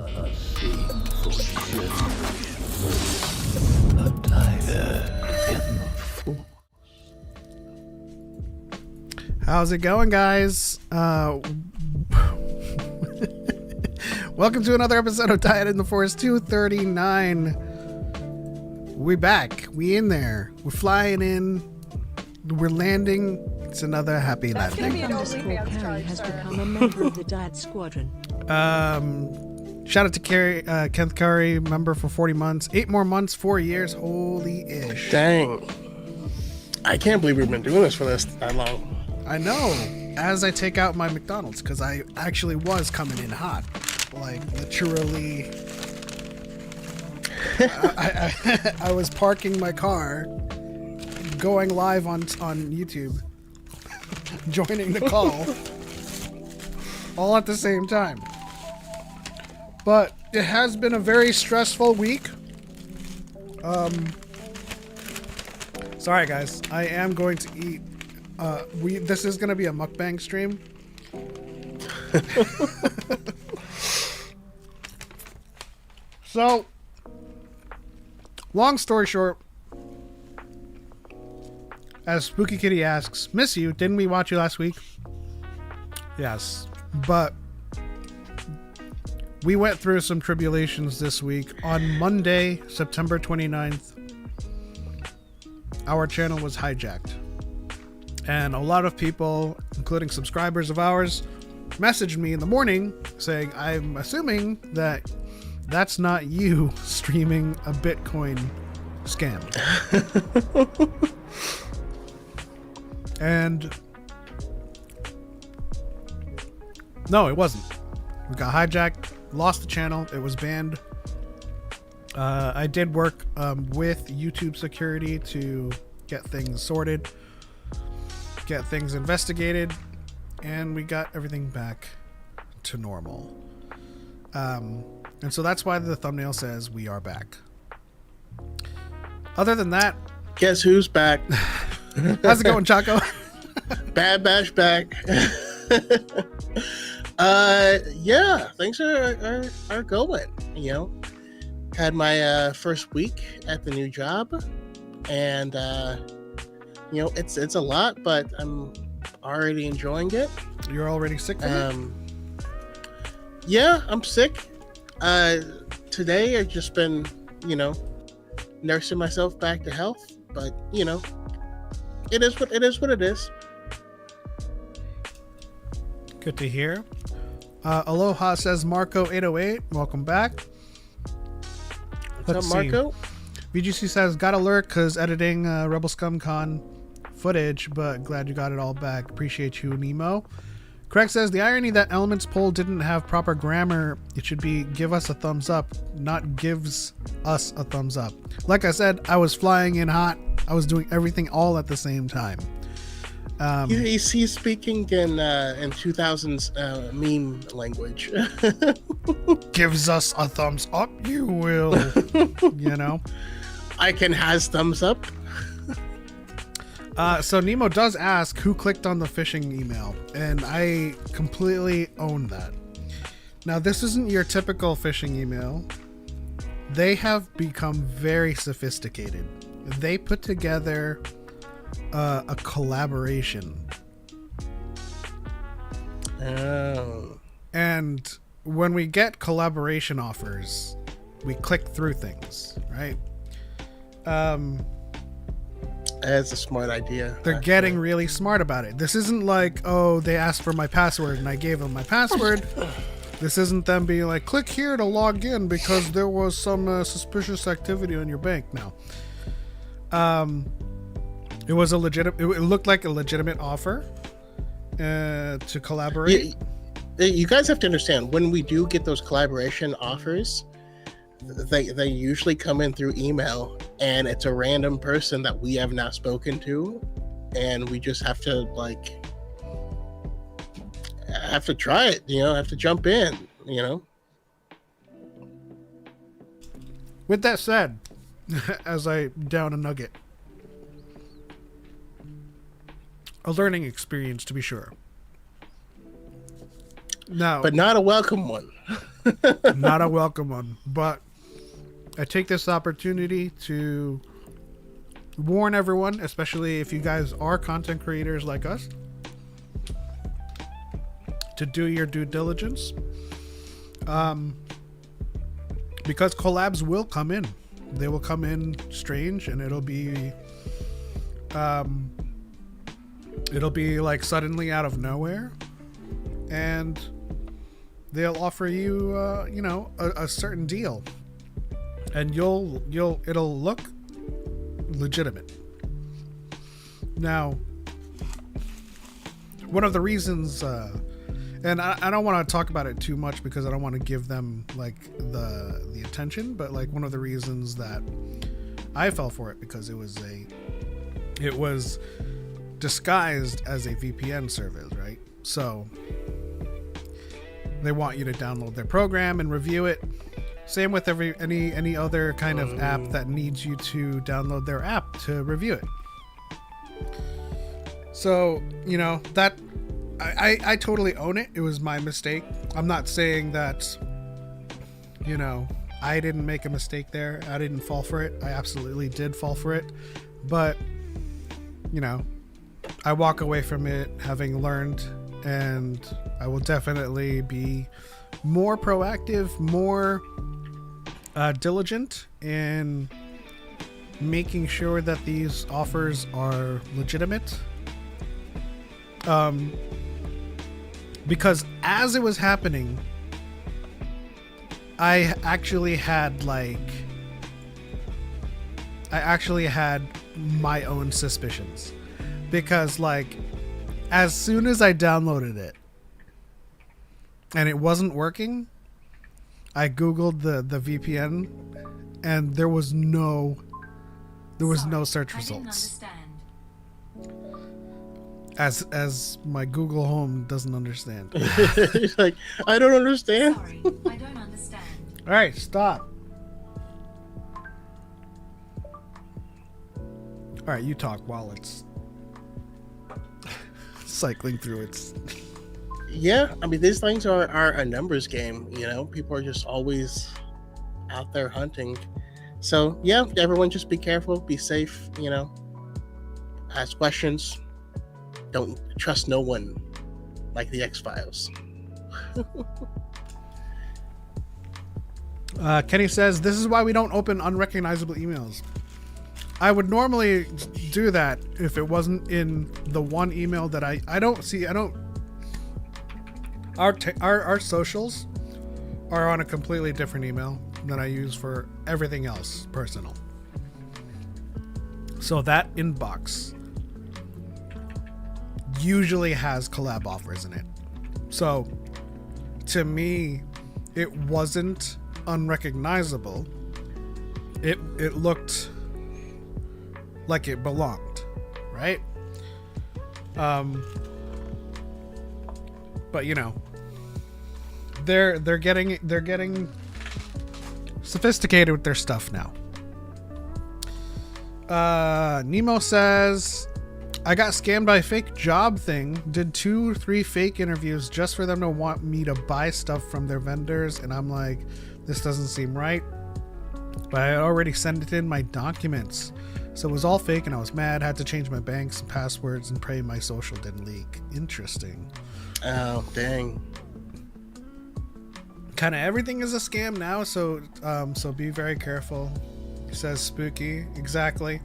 Seen for generations. A dyad in the force. How's it going, guys? Welcome to another episode of DYAD in the Force 239. We back. We in there. We're flying in. We're landing. It's another happy landing. Carrie has become a member of the DYAD squadron. Shout out to Carrie, Kenneth Curry, member for 40 months. 8 more months, 4 years. Holy ish. Dang. I can't believe we've been doing this for that long. I know. As I take out my McDonald's, because I actually was coming in hot. Like, literally. I was parking my car, going live on YouTube, joining the call, all at the same time. But it has been a very stressful week. Sorry guys, I am going to eat. This is going to be a mukbang stream. So, long story short, as Spooky Kitty asks, miss you, didn't we watch you last week? Yes, but we went through some tribulations this week. On Monday, September 29th, our channel was hijacked. And a lot of people, including subscribers of ours, messaged me in the morning saying, I'm assuming that that's not you streaming a Bitcoin scam. And no, it wasn't. We got hijacked, lost the channel, it was banned. I did work with YouTube security to get things sorted, get things investigated, and we got everything back to normal. And so that's why the thumbnail says we are back. Other than that, Guess who's back? how's it going, Choco? Bad Bash back. Yeah, things are going. You know, had my first week at the new job, and you know, it's a lot, but I'm already enjoying it. You're already sick from it? Yeah, I'm sick. Today I've just been, you know, nursing myself back to health, but you know, it is what it is. Good to hear. Aloha says Marco808. Welcome back. What's up, Marco? VGC says, got alert because editing Rebel Scum Con footage, but glad you got it all back. Appreciate you, Nemo. Craig says, the irony that Elements poll didn't have proper grammar, it should be give us a thumbs up, not gives us a thumbs up. Like I said, I was flying in hot. I was doing everything all at the same time. He's speaking in 2000s meme language. Gives us a thumbs up, you will. You know? I can has thumbs up. So Nemo does ask who clicked on the phishing email, and I completely own that. Now, this isn't your typical phishing email. They have become very sophisticated. They put together a collaboration. Oh. And when we get collaboration offers, we click through things, right? That's a smart idea. They're getting really smart about it. This isn't like, oh, they asked for my password and I gave them my password. This isn't them being like, click here to log in because there was some suspicious activity on your bank. No. It was a legitimate. It looked like a legitimate offer to collaborate. You guys have to understand, when we do get those collaboration offers, they usually come in through email, and it's a random person that we have not spoken to, and we just have to try it, you know, have to jump in, you know. With that said, as I down a nugget, a learning experience to be sure. No, but not a welcome one. Not a welcome one. But I take this opportunity to warn everyone, especially if you guys are content creators like us, to do your due diligence. Because collabs will come in. They will come in strange, and it'll be like suddenly out of nowhere, and they'll offer you a certain deal, and it'll look legitimate. Now, one of the reasons, and I don't want to talk about it too much because I don't want to give them like the attention, but like one of the reasons that I fell for it, because it was disguised as a VPN service, right? So they want you to download their program and review it. Same with any other kind of app that needs you to download their app to review it. So, that I totally own it. It was my mistake. I'm not saying that, I didn't make a mistake there. I didn't fall for it. I absolutely did fall for it. But, I walk away from it having learned, and I will definitely be more proactive, more diligent in making sure that these offers are legitimate. Because as it was happening, I actually had my own suspicions. Because as soon as I downloaded it and it wasn't working, I googled the VPN, and there was no search results. As my Google Home doesn't understand. He's like, I don't understand. Sorry, I don't understand. All right, stop. All right, you talk while it's cycling through its. Yeah, I mean, these things are a numbers game. People are just always out there hunting. So yeah, everyone just be careful, be safe. Ask questions. Don't trust no one, like the X-Files. Kenny says, this is why we don't open unrecognizable emails. I would normally do that if it wasn't in the one email that I don't see. Our socials are on a completely different email that I use for everything else personal. So that inbox usually has collab offers in it. So to me, it wasn't unrecognizable. It looked like it belonged, right? But they're getting sophisticated with their stuff now. Nemo says, I got scammed by a fake job thing. Did 2-3 fake interviews just for them to want me to buy stuff from their vendors, and I'm like, this doesn't seem right. But I had already sent in my documents. So it was all fake, and I was mad. Had to change my banks and passwords and pray my social didn't leak. Interesting. Oh, dang. Kind of everything is a scam now, so be very careful. Says Spooky. Exactly.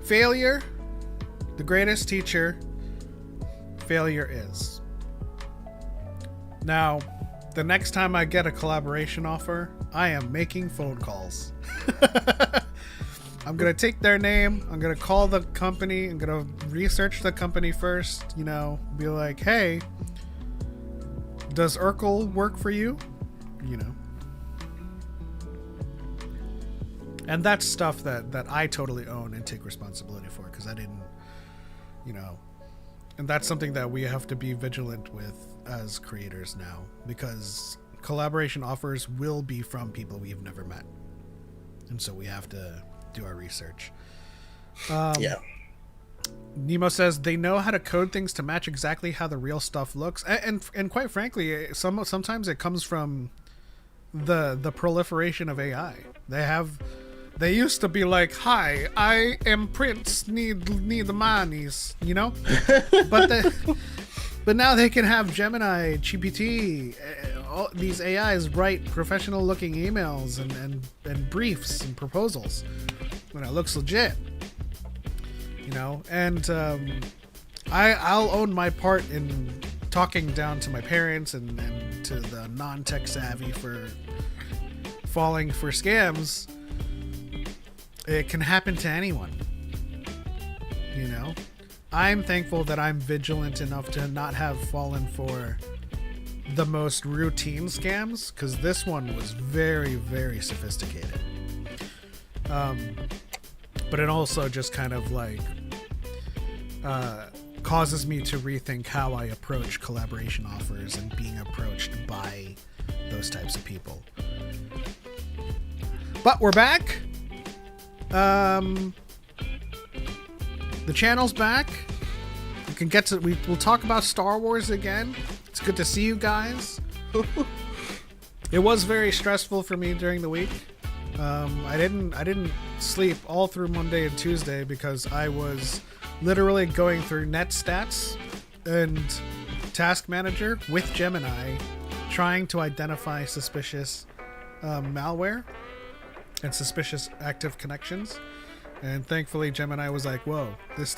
Failure, the greatest teacher, failure is. Now, the next time I get a collaboration offer, I am making phone calls. I'm going to take their name. I'm going to call the company. I'm going to research the company first, be like, hey, does Urkel work for you? And that's stuff that I totally own and take responsibility for, because I didn't, and that's something that we have to be vigilant with as creators now, because collaboration offers will be from people we've never met. And so we have to do our research. Yeah. Nemo says they know how to code things to match exactly how the real stuff looks, and quite frankly, sometimes it comes from the proliferation of AI. They used to be like, "Hi, I am Prince. Need the monies," you know. But now they can have Gemini, GPT, all these AIs write professional looking emails and briefs and proposals when it looks legit. You know, and I'll own my part in talking down to my parents and to the non-tech savvy for falling for scams. It can happen to anyone. You know, I'm thankful that I'm vigilant enough to not have fallen for the most routine scams, because this one was very, very sophisticated. But it also just kind of like causes me to rethink how I approach collaboration offers and being approached by those types of people. But we're back. The channel's back. We can get to we'll talk about Star Wars again. It's good to see you guys. It was very stressful for me during the week. I didn't sleep all through Monday and Tuesday because I was literally going through net stats and task manager with Gemini, trying to identify suspicious malware and suspicious active connections. And thankfully Gemini was like, whoa, this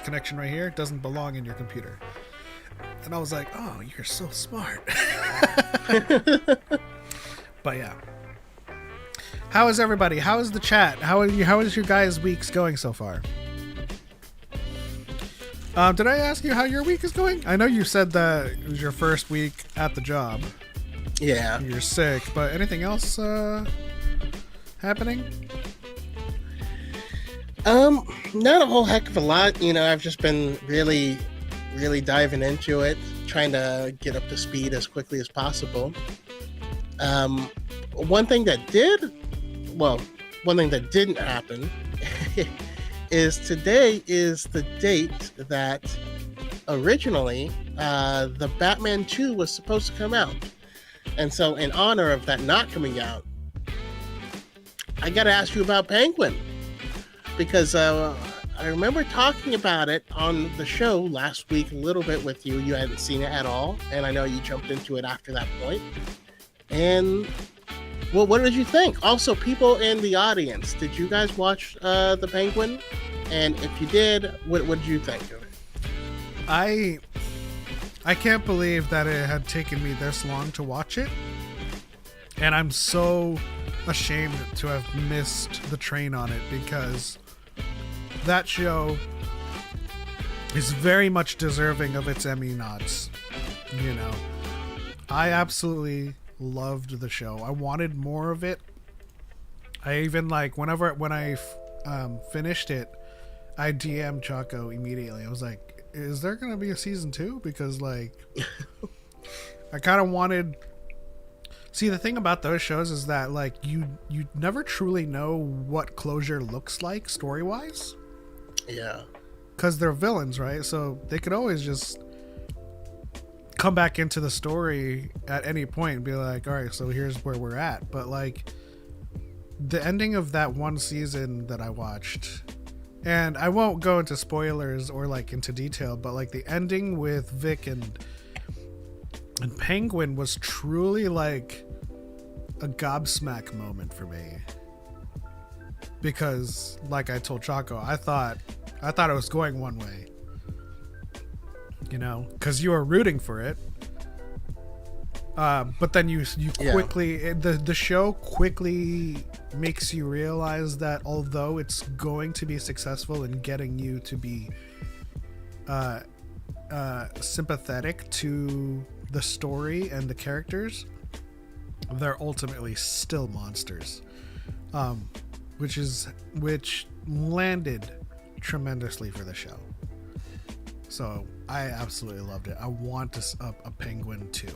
connection right here doesn't belong in your computer. And I was like, oh, you're so smart. But yeah. How is everybody? How is the chat? How is your guys' weeks going so far? Did I ask you how your week is going? I know you said that it was your first week at the job. Yeah. You're sick, but anything else happening? Not a whole heck of a lot. You know, I've just been really diving into it, trying to get up to speed as quickly as possible. One thing that didn't happen is today is the date that originally the Batman 2 was supposed to come out. And so in honor of that not coming out, I got to ask you about Penguin. Because I remember talking about it on the show last week a little bit with you. You hadn't seen it at all. And I know you jumped into it after that point. And, well, what did you think? Also, people in the audience, did you guys watch The Penguin? And if you did, what did you think of it? I can't believe that it had taken me this long to watch it. And I'm so ashamed to have missed the train on it, because that show is very much deserving of its Emmy nods. You know, I absolutely loved the show. I wanted more of it. I even when I finished it, I DM'd Choco immediately. I was like, is there gonna be a season 2? Because I kind of wanted. See, the thing about those shows is that you never truly know what closure looks like story-wise. Yeah. Because they're villains, right? So they could always just come back into the story at any point and be like, all right, so here's where we're at. But the ending of that one season that I watched, and I won't go into spoilers or into detail, but the ending with Vic and Penguin was truly a gobsmack moment for me, because I told Choco, I thought it was going one way, you know, because you were rooting for it, but then you quickly the show quickly makes you realize that although it's going to be successful in getting you to be sympathetic to the story and the characters, they're ultimately still monsters, which landed tremendously for the show. So I absolutely loved it. I want a Penguin 2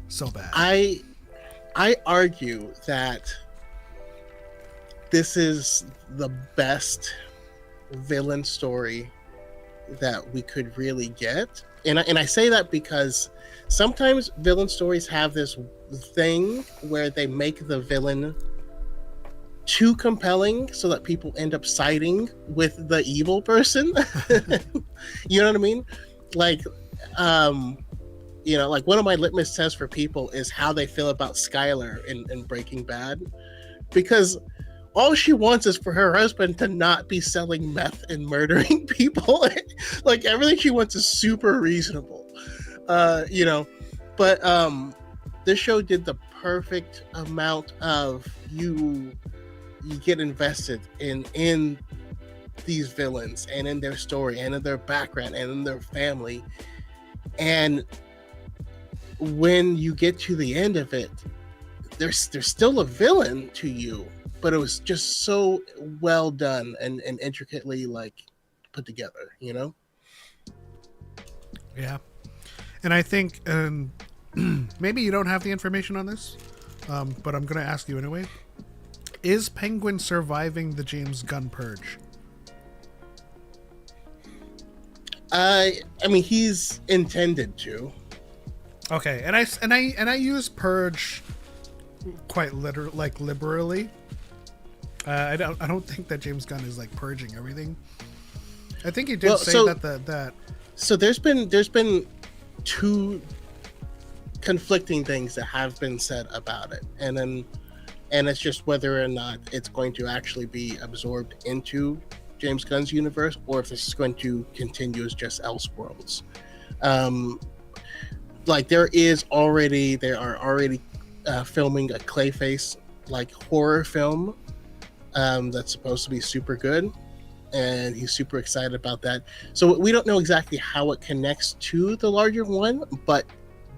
so bad. I argue that this is the best villain story that we could really get. And I say that because sometimes villain stories have this thing where they make the villain too compelling so that people end up siding with the evil person. You know what I mean? Like, like one of my litmus tests for people is how they feel about Skylar in Breaking Bad, because all she wants is for her husband to not be selling meth and murdering people. Like everything she wants is super reasonable, but this show did the perfect amount of you get invested in these villains and in their story and in their background and in their family. And when you get to the end of it, there's still a villain to you, but it was just so well done and intricately like put together, Yeah. And I think maybe you don't have the information on this, but I'm going to ask you anyway. Is Penguin surviving the James Gunn purge? I mean, he's intended to. Okay, and I use purge quite liberally. I don't think that James Gunn is like purging everything. I think he did say that. So there's been two conflicting things that have been said about it, and it's just whether or not it's going to actually be absorbed into James Gunn's universe, or if this is going to continue as just Elseworlds. Like they are already filming a Clayface like horror film that's supposed to be super good, and he's super excited about that. So we don't know exactly how it connects to the larger one, but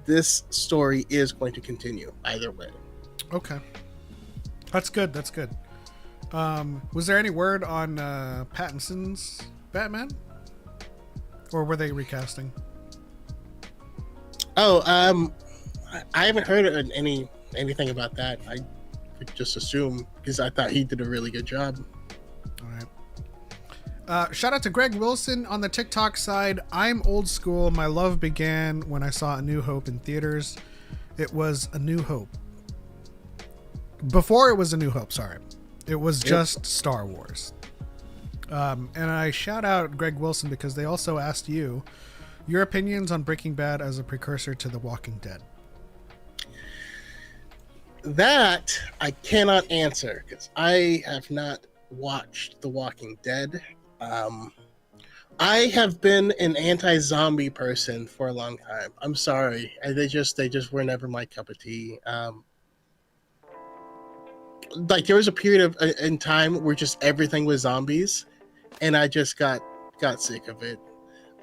this story is going to continue either way. Okay, that's good. Was there any word on Pattinson's Batman, or were they recasting? Oh, I haven't heard anything about that. I would just assume, because I thought he did a really good job. All right. Shout out to Greg Wilson on the TikTok side. I'm old school. My love began when I saw A New Hope in theaters. It was A New Hope. Before it was A New Hope, sorry. It was just Star Wars. And I shout out Greg Wilson because they also asked you your opinions on Breaking Bad as a precursor to The Walking Dead. That I cannot answer because I have not watched The Walking Dead. I have been an anti-zombie person for a long time. I'm sorry. They just were never my cup of tea. Like there was a period in time where just everything was zombies, and I just got sick of it.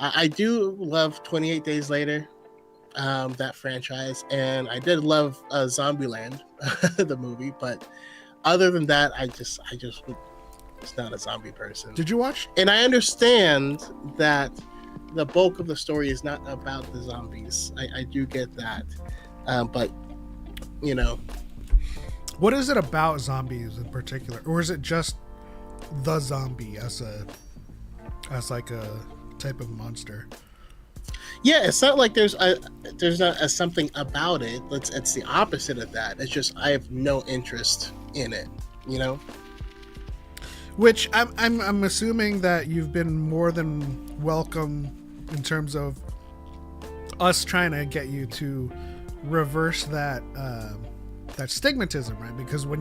I do love 28 Days Later, that franchise, and I did love Zombieland, the movie. But other than that, I just was not a zombie person. Did you watch? And I understand that the bulk of the story is not about the zombies. I do get that, but what is it about zombies in particular, or is it just the zombie as like a type of monster? Yeah, it's not like there's not something about it. It's the opposite of that. It's just I have no interest in it. Which I'm assuming that you've been more than welcome in terms of us trying to get you to reverse that stigmatism, right? Because when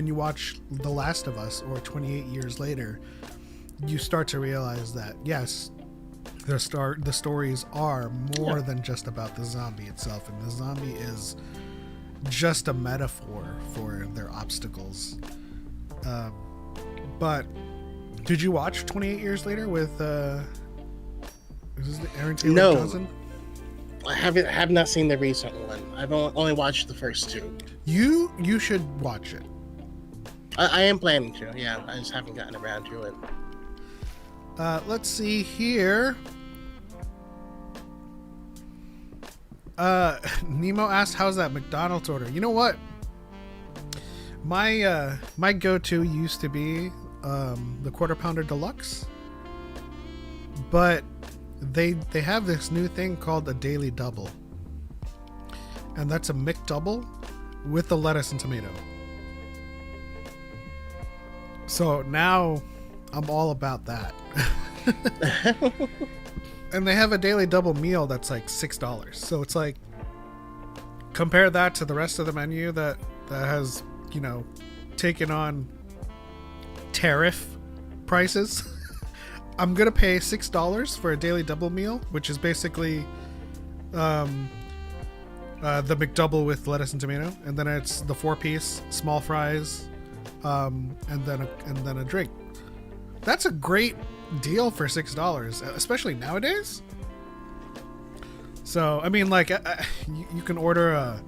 you watch The Last of Us or 28 years later, you start to realize that yes, the stories are more than just about the zombie itself, and the zombie is just a metaphor for their obstacles. But did you watch 28 Years Later with is this Aaron Taylor Johnson? I have not seen the recent one. I've only watched the first two. You should watch it. I am planning to. Yeah, I just haven't gotten around to it. Let's see here. Nemo asked, "How's that McDonald's order?" You know what? My go-to used to be the Quarter Pounder Deluxe. but they have this new thing called a daily double, and that's a McDouble with the lettuce and tomato. So now I'm all about that. And they have a daily double meal that's like $6. So it's like, compare that to the rest of the menu that has, you know, taken on tariff prices. I'm gonna pay $6 for a daily double meal, which is basically the McDouble with lettuce and tomato, and then it's the 4-piece small fries, and then a drink. That's a great deal for $6, especially nowadays. So I mean, like, you can order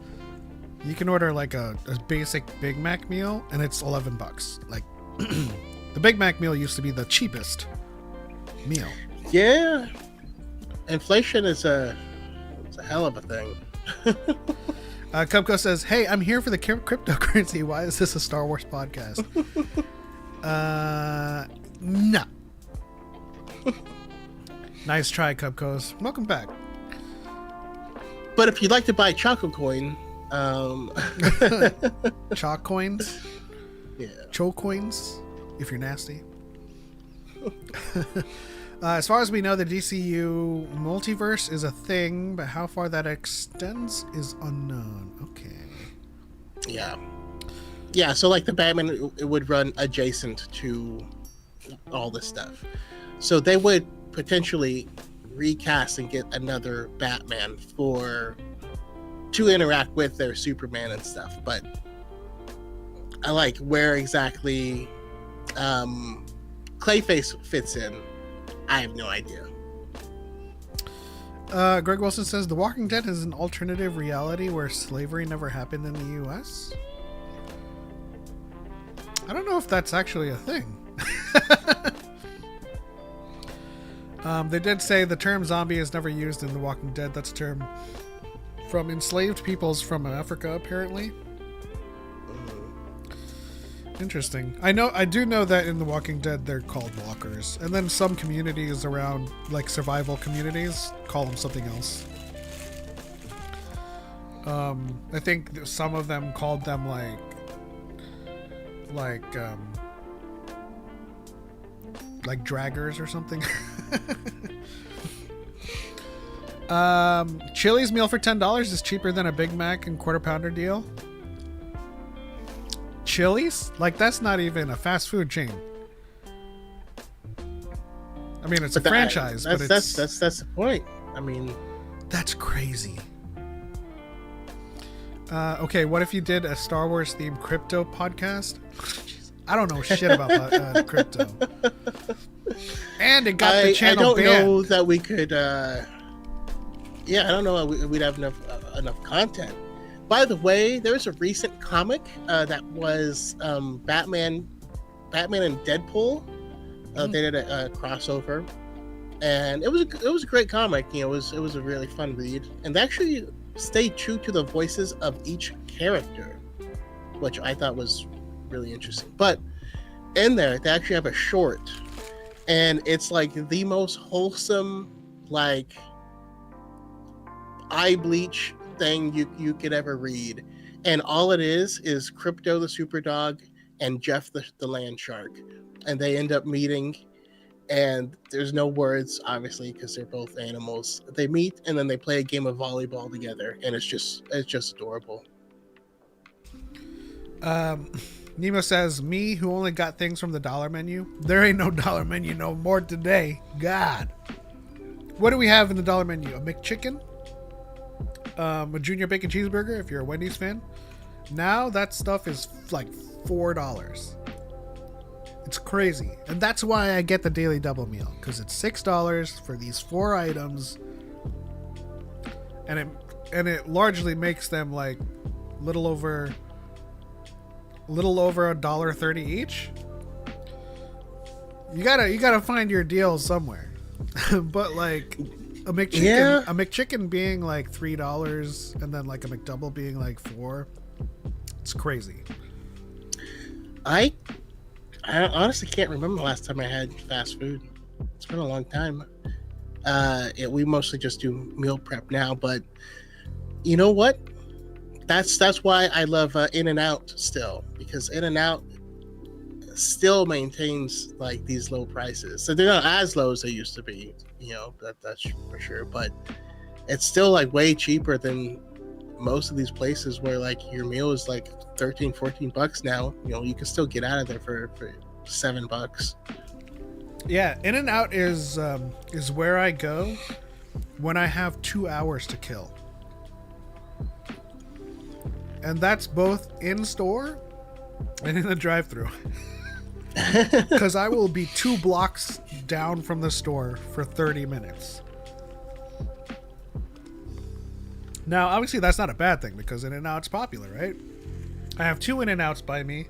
like a basic Big Mac meal, and it's $11. Like, the Big Mac meal used to be the cheapest meal. Yeah, inflation is it's a hell of a thing. Cubco says, "Hey, I'm here for the cryptocurrency. Why is this a Star Wars podcast?" No. Nice try, Cubcos. Welcome back. But if you'd like to buy Choco Coin, Chalk coins, yeah, Cho coins, if you're nasty. As far as we know, the DCU multiverse is a thing, but how far that extends is unknown. Okay. Yeah. So like the Batman, it would run adjacent to all this stuff. So they would potentially recast and get another Batman to interact with their Superman and stuff. But I like where exactly Clayface fits in. I have no idea. Greg Wilson says, The Walking Dead is an alternative reality where slavery never happened in the U.S. I don't know if that's actually a thing. They did say the term zombie is never used in The Walking Dead. That's a term from enslaved peoples from Africa, apparently. Interesting. I do know that in The Walking Dead they're called walkers, and then some communities around, like survival communities, call them something else. I think some of them called them like draggers or something. Chili's meal for $10 is cheaper than a Big Mac and quarter pounder deal. Chili's? Like, that's not even a fast food chain. I mean, it's a franchise, but that's the point. I mean, that's crazy. Okay, what if you did a Star Wars themed crypto podcast? I don't know shit about crypto. And it got the channel banned. I don't know that we could. I don't know. We'd have enough content. By the way, there was a recent comic that was Batman and Deadpool. They did a crossover, and it was a great comic. You know, it was a really fun read, and they actually stayed true to the voices of each character, which I thought was really interesting. But in there, they actually have a short, and it's like the most wholesome, like, eye bleach thing you could ever read. And all it is Crypto the super dog and Jeff the land shark, and they end up meeting, and there's no words, obviously, because they're both animals. They meet, and then they play a game of volleyball together, and it's just adorable. Nemo says, me who only got things from the dollar menu. There ain't no dollar menu no more today. God. What do we have in the dollar menu? A McChicken? A junior bacon cheeseburger if you're a Wendy's fan. Now that stuff is like $4. It's crazy. And that's why I get the daily double meal, because it's $6 for these 4 items, and it largely makes them like little over $1.30 each. You gotta find your deals somewhere. But like a McChicken being like $3, and then like a McDouble being like $4. It's crazy. I honestly can't remember the last time I had fast food. It's been a long time. We mostly just do meal prep now, but you know what? That's why I love In and Out still, because In and Out still maintains like these low prices. So they're not as low as they used to be, that's for sure. But it's still like way cheaper than most of these places where like your meal is like 13-14 bucks now. You can still get out of there for $7. Yeah, In and Out is where I go when I have 2 hours to kill. And that's both in store and in the drive-thru. Because I will be 2 blocks down from the store for 30 minutes. Now, obviously, that's not a bad thing because In-N-Out's popular, right? I have 2 In-N-Outs by me.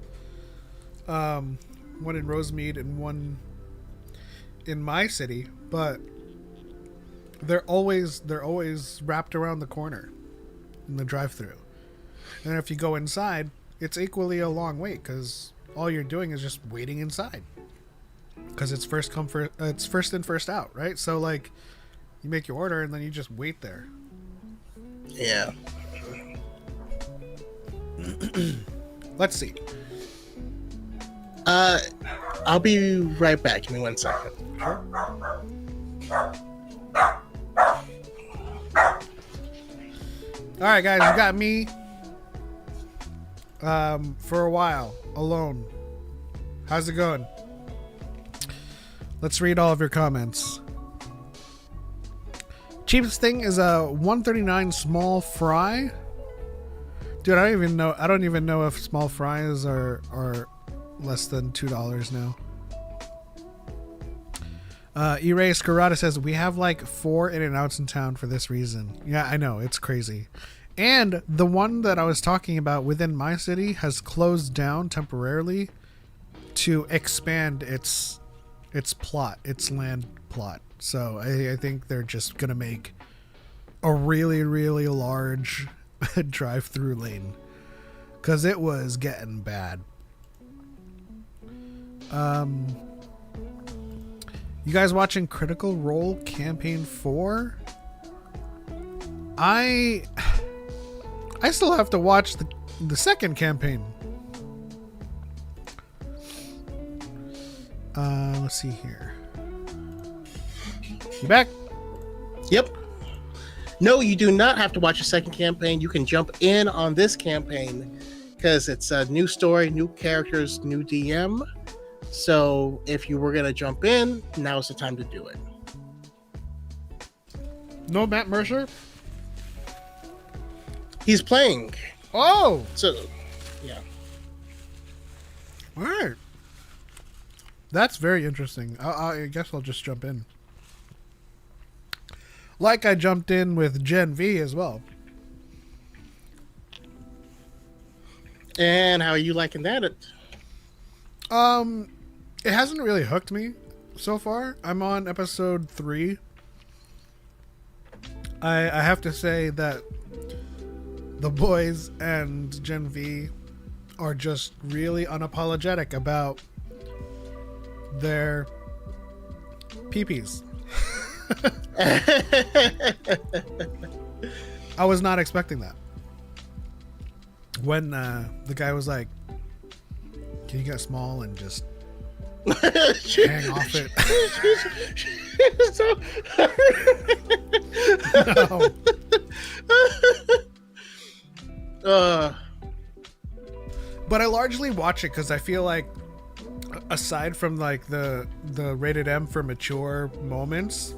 One in Rosemead and one in my city, but they're always wrapped around the corner in the drive-thru. And if you go inside, it's equally a long wait because all you're doing is just waiting inside. Because it's first in, first out, right? So like, you make your order and then you just wait there. Yeah. Let's see. I'll be right back. Give me 1 second. All right, guys, you got me for a while alone. How's it going? Let's read all of your comments. Cheapest thing is a $1.39 small fry. Dude, I don't even know if small fries are less than $2 now. E-Ray Scarata says we have like 4 In-N-Outs in town for this reason. Yeah, I know, it's crazy. And the one that I was talking about within my city has closed down temporarily to expand its land plot. So I think they're just gonna make a really, really large drive-through lane because it was getting bad. You guys watching Critical Role Campaign 4? I still have to watch the second campaign. Let's see here. You back? Yep. No, you do not have to watch a second campaign. You can jump in on this campaign because it's a new story, new characters, new DM. So if you were going to jump in, now's the time to do it. No Matt Mercer? He's playing. Oh! So, yeah. All right. That's very interesting. I guess I'll just jump in. Like I jumped in with Gen V as well. And how are you liking that? It hasn't really hooked me so far. I'm on episode 3. I have to say that the boys and Gen V are just really unapologetic about their peepees. I was not expecting that. When the guy was like, "Can you get small and just hang off it?" No. But I largely watch it because I feel like, aside from like the rated M for mature moments,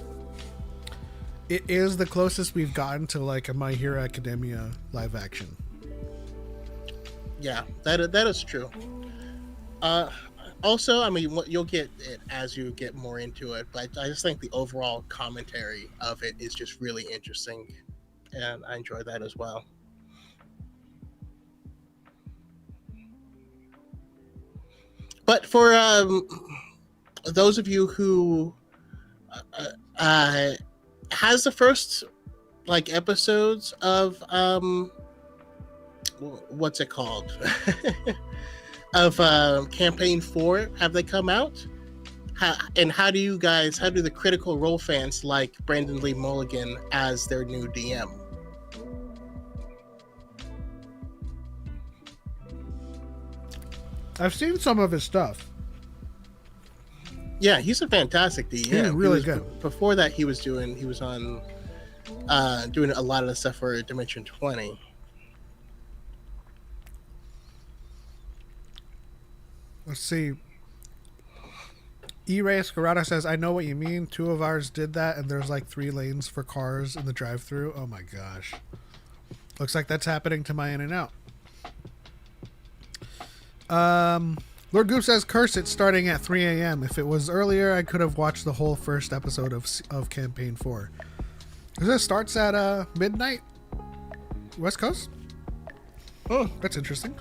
it is the closest we've gotten to like a My Hero Academia live action. Yeah, that is true. Also, I mean, you'll get it as you get more into it, but I just think the overall commentary of it is just really interesting, and I enjoy that as well. But for those of you who has the first like episodes of what's it called of campaign 4, have they come out? how do the Critical Role fans like Brandon Lee Mulligan as their new DM? I've seen some of his stuff. Yeah, he's a fantastic DM. He's really good. Before that, he was on doing a lot of the stuff for Dimension 20. Let's see. E-Ray Escarada says, I know what you mean. 2 of ours did that, and there's like 3 lanes for cars in the drive-thru. Oh my gosh. Looks like that's happening to my In-N-Out. Lord Goop says, curse it starting at 3 a.m. If it was earlier, I could have watched the whole first episode of Campaign 4. Because it starts at midnight? West Coast? Oh, that's interesting.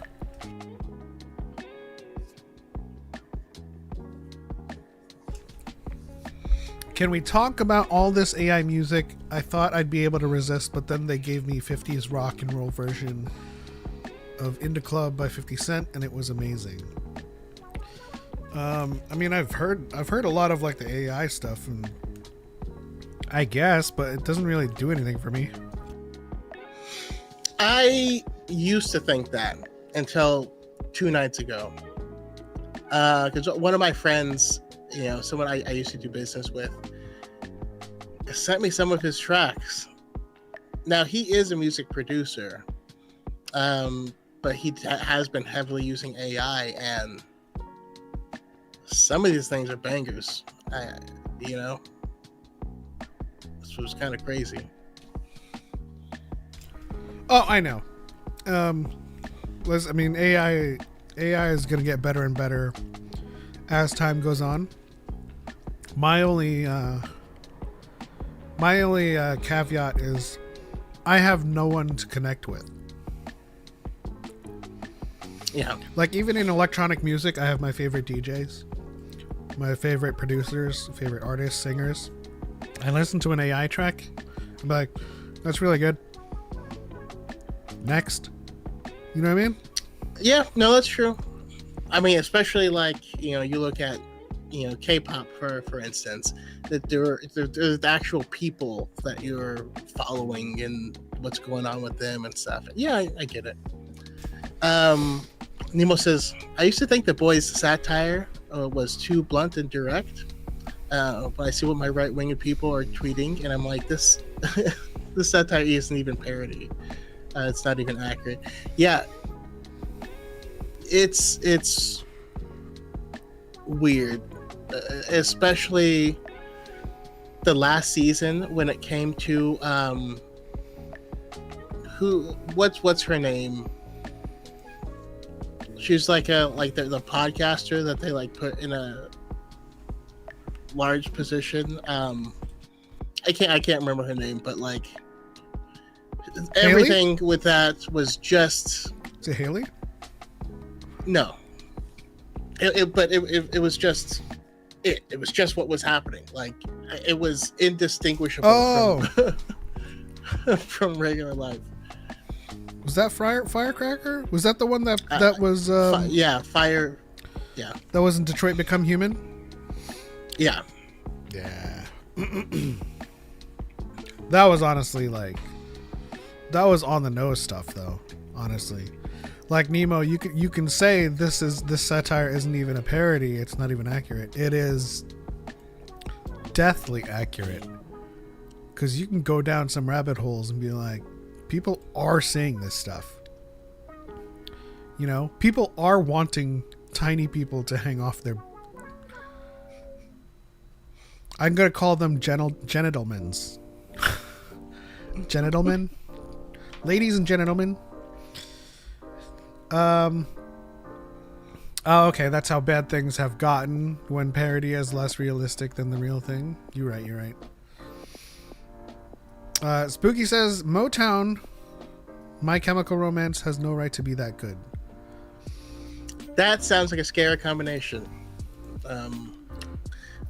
Can we talk about all this AI music? I thought I'd be able to resist, but then they gave me 50s rock and roll version of Indie Club by 50 Cent, and it was amazing. I mean, I've heard a lot of like the AI stuff, and I guess, but it doesn't really do anything for me. I used to think that until 2 nights ago, because one of my friends, someone I used to do business with, sent me some of his tracks. Now, he is a music producer, but he has been heavily using AI, and some of these things are bangers. This was kind of crazy. Oh, I know. AI is going to get better and better as time goes on. My only caveat is I have no one to connect with. Yeah. Like, even in electronic music, I have my favorite DJs, my favorite producers, favorite artists, singers. I listen to an AI track, I'm like, that's really good. Next. You know what I mean? Yeah, no, that's true. I mean, especially like, you look at, K-pop for instance, that there's the actual people that you're following and what's going on with them and stuff. Yeah, I get it. Nemo says, I used to think the boys' satire was too blunt and direct, but I see what my right-winged people are tweeting, and I'm like, this satire isn't even parody. It's not even accurate. Yeah, it's weird, especially the last season when it came to what's her name? She's like the podcaster that they like put in a large position. I can't remember her name, but like everything Haley? with that was just. Is it Haley? No. It was just it. It was just what was happening. Like, it was indistinguishable from regular life. Was that Firecracker? Was that the one that was Fire? Yeah. That was in Detroit Become Human? Yeah. Yeah. That was honestly that was on the nose stuff though, honestly. Like, Nemo, you can say this satire isn't even a parody, it's not even accurate. It is deathly accurate. Cuz you can go down some rabbit holes and be like, people are saying this stuff. People are wanting tiny people to hang off their. I'm gonna call them genitalmens. Genitalmen, ladies and gentlemen. Oh, okay, that's how bad things have gotten when parody is less realistic than the real thing. You're right. Spooky says, Motown, My Chemical Romance has no right to be that good. That sounds like a scary combination. But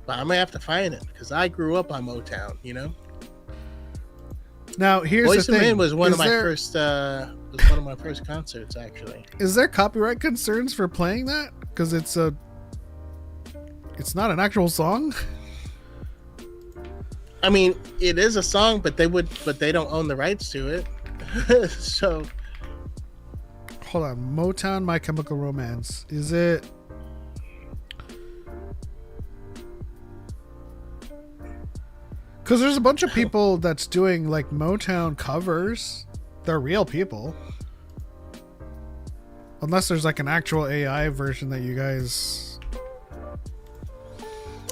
I might have to find it because I grew up on Motown, Now, here's Boyz the II thing. Men was one of my first concerts, actually. Is there copyright concerns for playing that? Because it's It's not an actual song. I mean, it is a song, but they don't own the rights to it. So Hold on, Motown, My Chemical Romance. Is it? Because there's a bunch of people that's doing like Motown covers. They're real people. Unless there's like an actual AI version that you guys...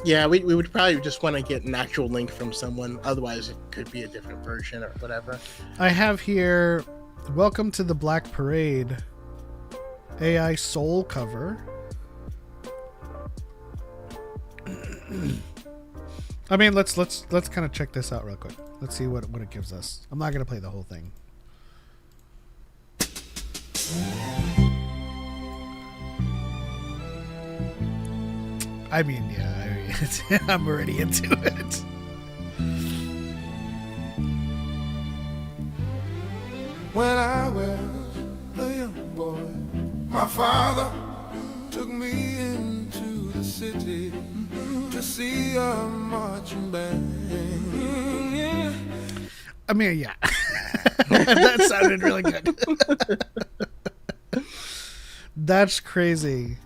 yeah, we would probably just want to get an actual link from someone. Otherwise, it could be a different version or whatever. I have here, Welcome to the Black Parade, AI Soul cover. I mean, let's kind of check this out real quick. Let's see what it gives us. I'm not gonna play the whole thing. I mean, yeah, I'm already into it. When I was a young boy, my father took me into the city to see a marching band. Yeah. I mean, yeah. That sounded really good. That's crazy.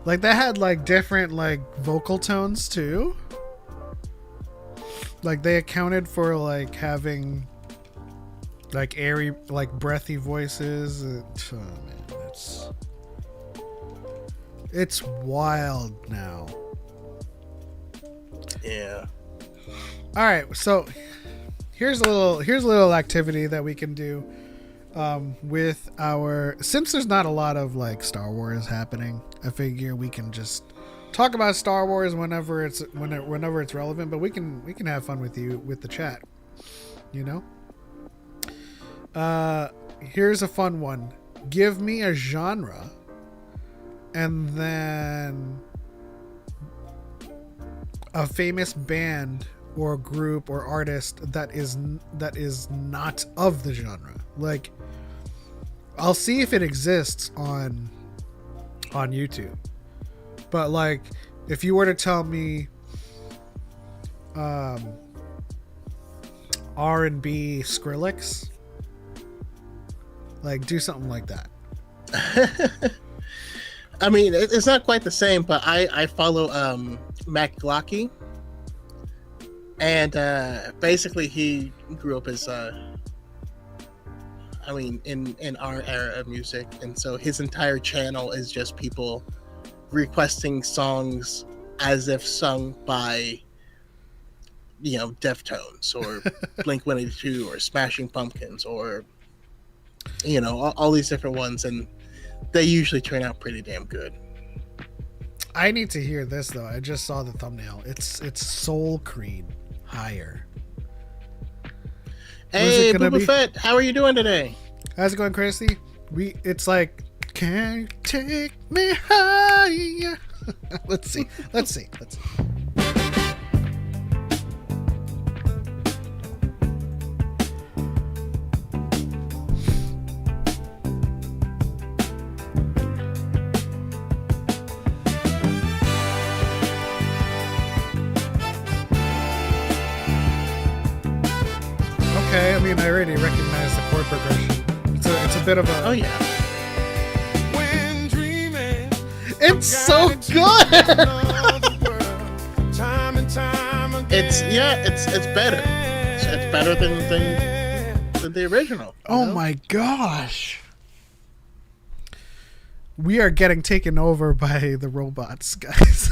Like, that had, like, different, like, vocal tones, too. Like, they accounted for, like, having, like, airy, like, breathy voices. Oh, man, it's wild now. Yeah. All right, so here's a little activity that we can do with our, since there's not a lot of like Star Wars happening, I figure we can just talk about Star Wars whenever it's relevant, but we can have fun with you with the chat, you know. Here's a fun one. Give me a genre and then a famous band or group or artist that is not of the genre. Like, I'll see if it exists on YouTube, but like, if you were to tell me R&B Skrillex, like, do something like that. I mean, it's not quite the same, but I follow Mac Glocky, and basically he grew up as in our era of music, and so his entire channel is just people requesting songs as if sung by, you know, Deftones or Blink-182 or Smashing Pumpkins or, you know, all these different ones, and they usually turn out pretty damn good. I need to hear this though. I just saw the thumbnail. It's Soul Creed Higher. Hey, Boba Fett, how are you doing today? How's it going, Christy? It's like, can you take me higher? Let's see. Okay, I mean, I already recognize the chord progression. It's a bit of a... Oh, yeah. When dreaming, It's so good! time and time again. It's better. It's better than the original. Oh know? my gosh. We are getting taken over by the robots, guys.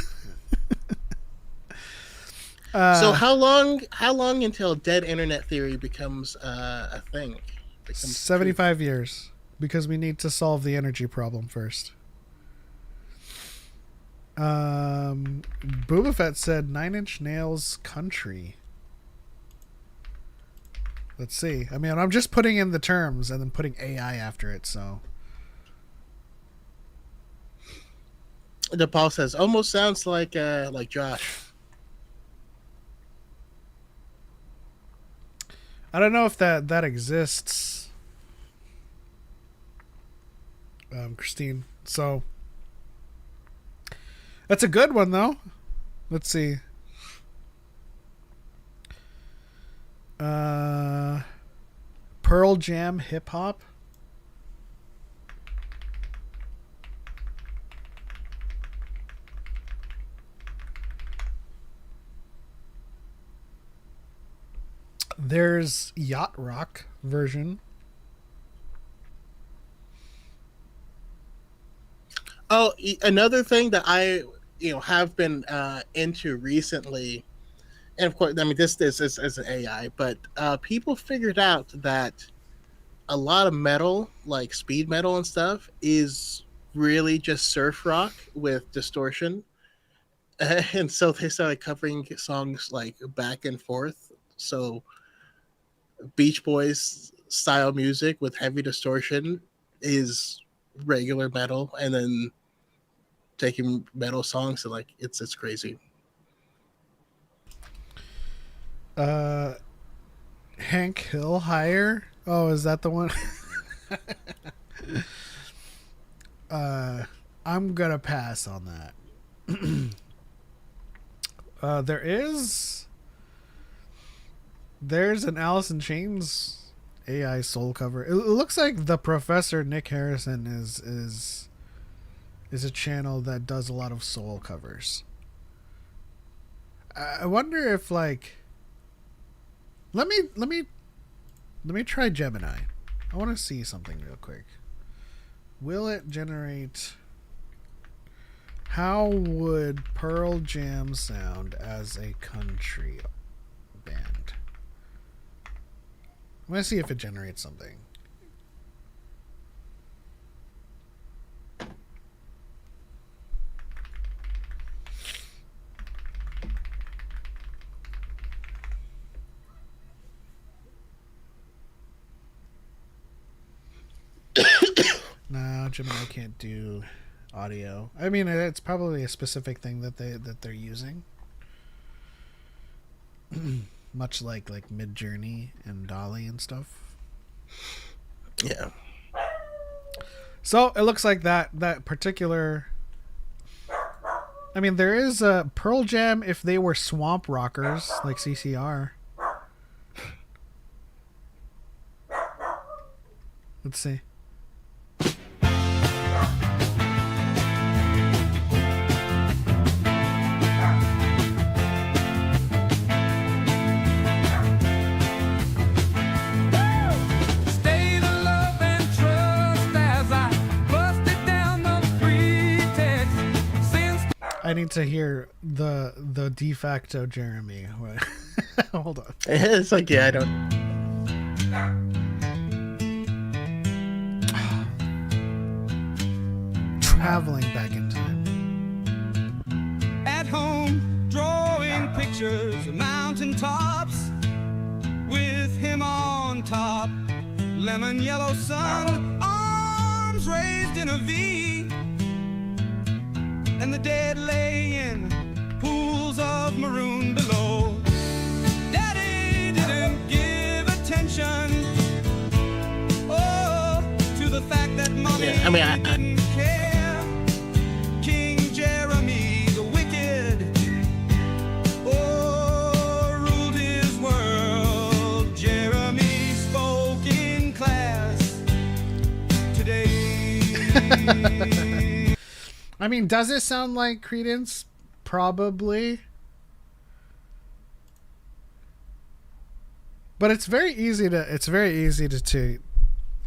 So how long until dead internet theory becomes a thing? 75 years, because we need to solve the energy problem first. Boba Fett said 9 Inch Nails country. Let's see. I mean, I'm just putting in the terms and then putting AI after it, so. DePaul says almost sounds like Josh. I don't know if that exists, Christine. So that's a good one, though. Let's see. Pearl Jam hip hop. There's yacht rock version. Oh, another thing that I have been into recently, and of course, I mean this is an AI, but people figured out that a lot of metal, like speed metal and stuff, is really just surf rock with distortion, and so they started covering songs like back and forth. So Beach Boys style music with heavy distortion is regular metal, and then taking metal songs and like it's crazy. Hank Hill Higher. Oh, is that the one? I'm gonna pass on that. There's an Alice in Chains AI soul cover. It looks like the Professor Nick Harrison is a channel that does a lot of soul covers. I wonder if like let me try Gemini. I want to see something real quick. Will it generate? How would Pearl Jam sound as a country band? I'm gonna see if it generates something. No, Gemini can't do audio. I mean, it's probably a specific thing that they're using. Much like Midjourney and Dolly and stuff. Yeah. So it looks like that particular. I mean, there is a Pearl Jam if they were swamp rockers like CCR. Let's see. I need to hear the de facto Jeremy. Hold on. It's like, yeah, I don't. Traveling back in time. At home, drawing pictures of mountain tops with him on top. Lemon yellow sun, arms raised in a V. And the dead lay in pools of maroon below. Daddy didn't give attention, to the fact that mommy didn't care. King Jeremy the wicked, ruled his world. Jeremy spoke in class today. I mean, does it sound like Credence? Probably. But it's very easy to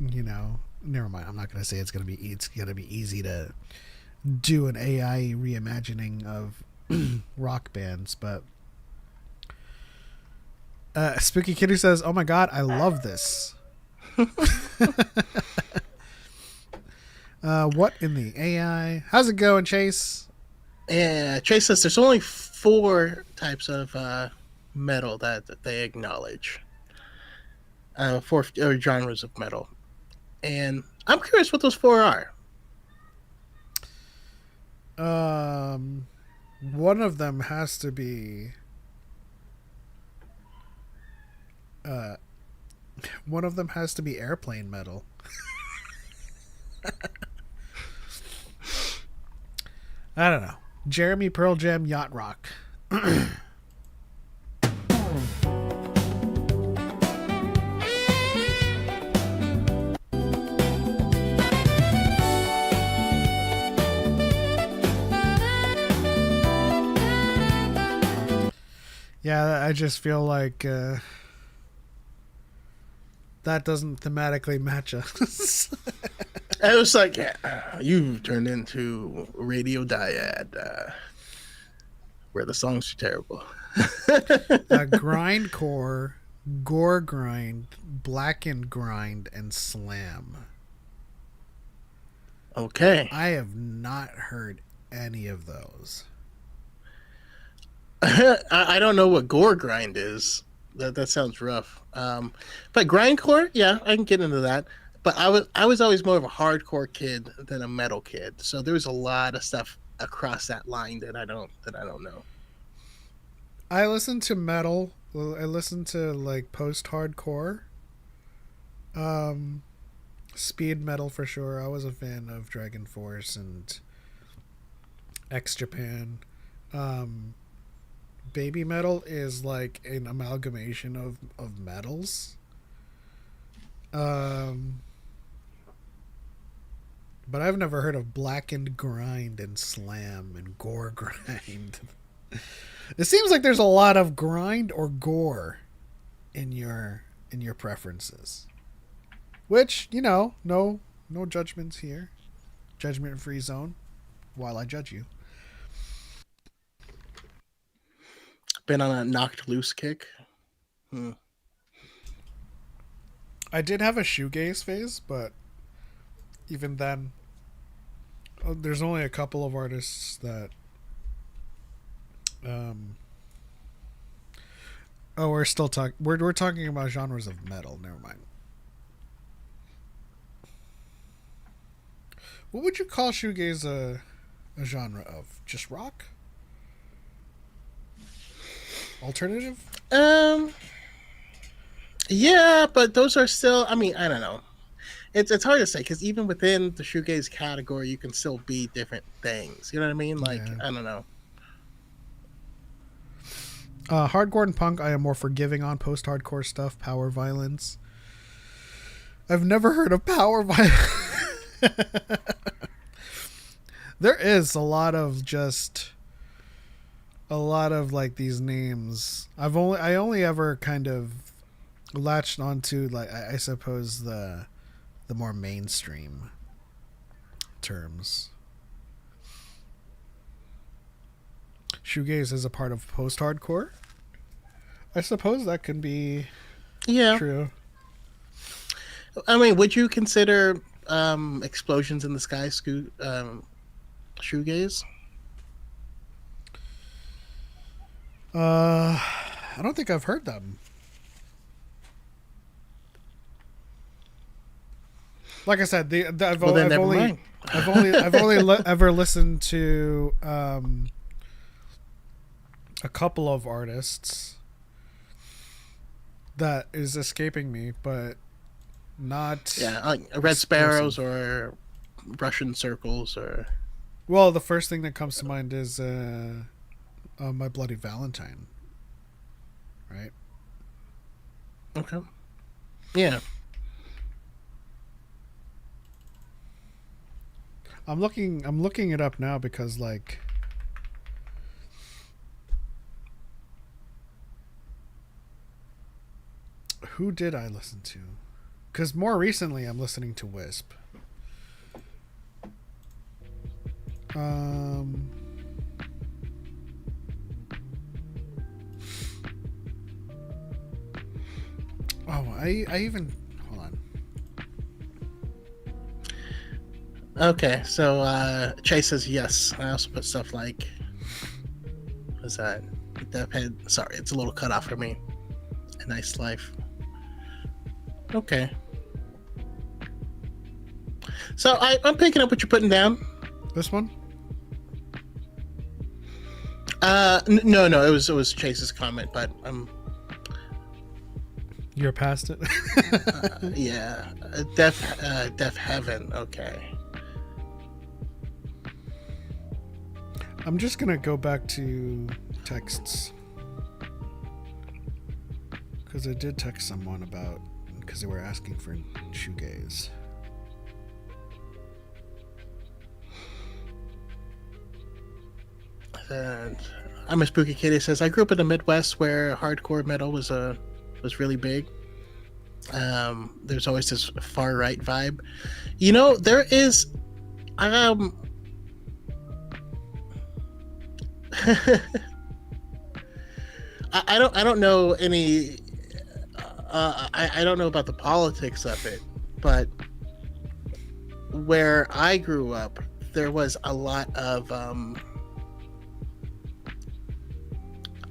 never mind. I'm not going to say it's going to be easy to do an AI reimagining of rock bands, but Spooky Kitty says, "Oh my god, I love this." What in the AI? How's it going, Chase? Yeah, Chase says there's only 4 types of metal that they acknowledge. 4 genres of metal, and I'm curious what those 4 are. One of them has to be. One of them has to be airplane metal. I don't know. Jeremy Pearl Jam Yacht Rock. Yeah, I just feel like that doesn't thematically match us. It was like, you've turned into Radio Dyad, where the songs are terrible. Grindcore, gore grind, blackened grind, and slam. Okay. I have not heard any of those. I don't know what gore grind is. That sounds rough. But grindcore, yeah, I can get into that. But I was always more of a hardcore kid than a metal kid. So there was a lot of stuff across that line that I don't know. I listen to metal. I listen to like post-hardcore. Speed metal for sure. I was a fan of Dragon Force and X Japan. Baby metal is like an amalgamation of metals. But I've never heard of blackened grind and slam and gore grind. It seems like there's a lot of grind or gore in your preferences. Which, no judgments here. Judgment-free zone while I judge you. Been on a knocked loose kick. I did have a shoegaze phase, but even then, there's only a couple of artists that. We're still talking. We're talking about genres of metal. Never mind. What would you call shoegaze a genre of? Just rock? Alternative? Yeah, but those are still. I mean, I don't know. It's hard to say because even within the shoegaze category, you can still be different things. You know what I mean? Like, Yeah. I don't know. Hardcore and punk, I am more forgiving on. Post-hardcore stuff, power violence. I've never heard of power violence. There is a lot of like these names. I only ever kind of latched onto like I suppose the more mainstream terms. Shoegaze is a part of post-hardcore. I suppose that can be true. I mean, would you consider Explosions in the Sky shoegaze? I don't think I've heard them. Like I said, I've only ever listened to a couple of artists that is escaping me, but not like Red Sparrows or Russian Circles or. Well, the first thing that comes to mind is My Bloody Valentine, right? Okay. Yeah. I'm looking it up now because like who did I listen to? Because more recently I'm listening to Wisp. I even hold on. Okay, so Chase says yes. I also put stuff like, what's that? Deathhead. Sorry, it's a little cut off for me. A Nice Life. Okay. So I'm picking up what you're putting down. This one? No, it was Chase's comment, but You're past it. yeah, Deaf Heaven. Okay. I'm just gonna go back to texts. Because I did text someone about, because they were asking for shoegaze. And I'm a Spooky Kitty says I grew up in the Midwest where hardcore metal was really big. There's always this far right vibe. You know, there is I don't know any I don't know about the politics of it, but where I grew up there was a lot of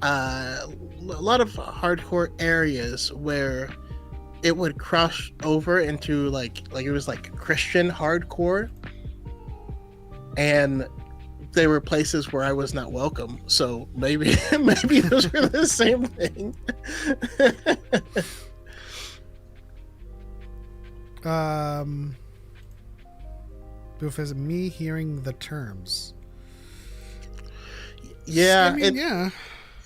hardcore areas where it would cross over into like it was like Christian hardcore, and there were places where I was not welcome. So maybe those were the same thing. Boof is me hearing the terms. Yeah, I mean, yeah.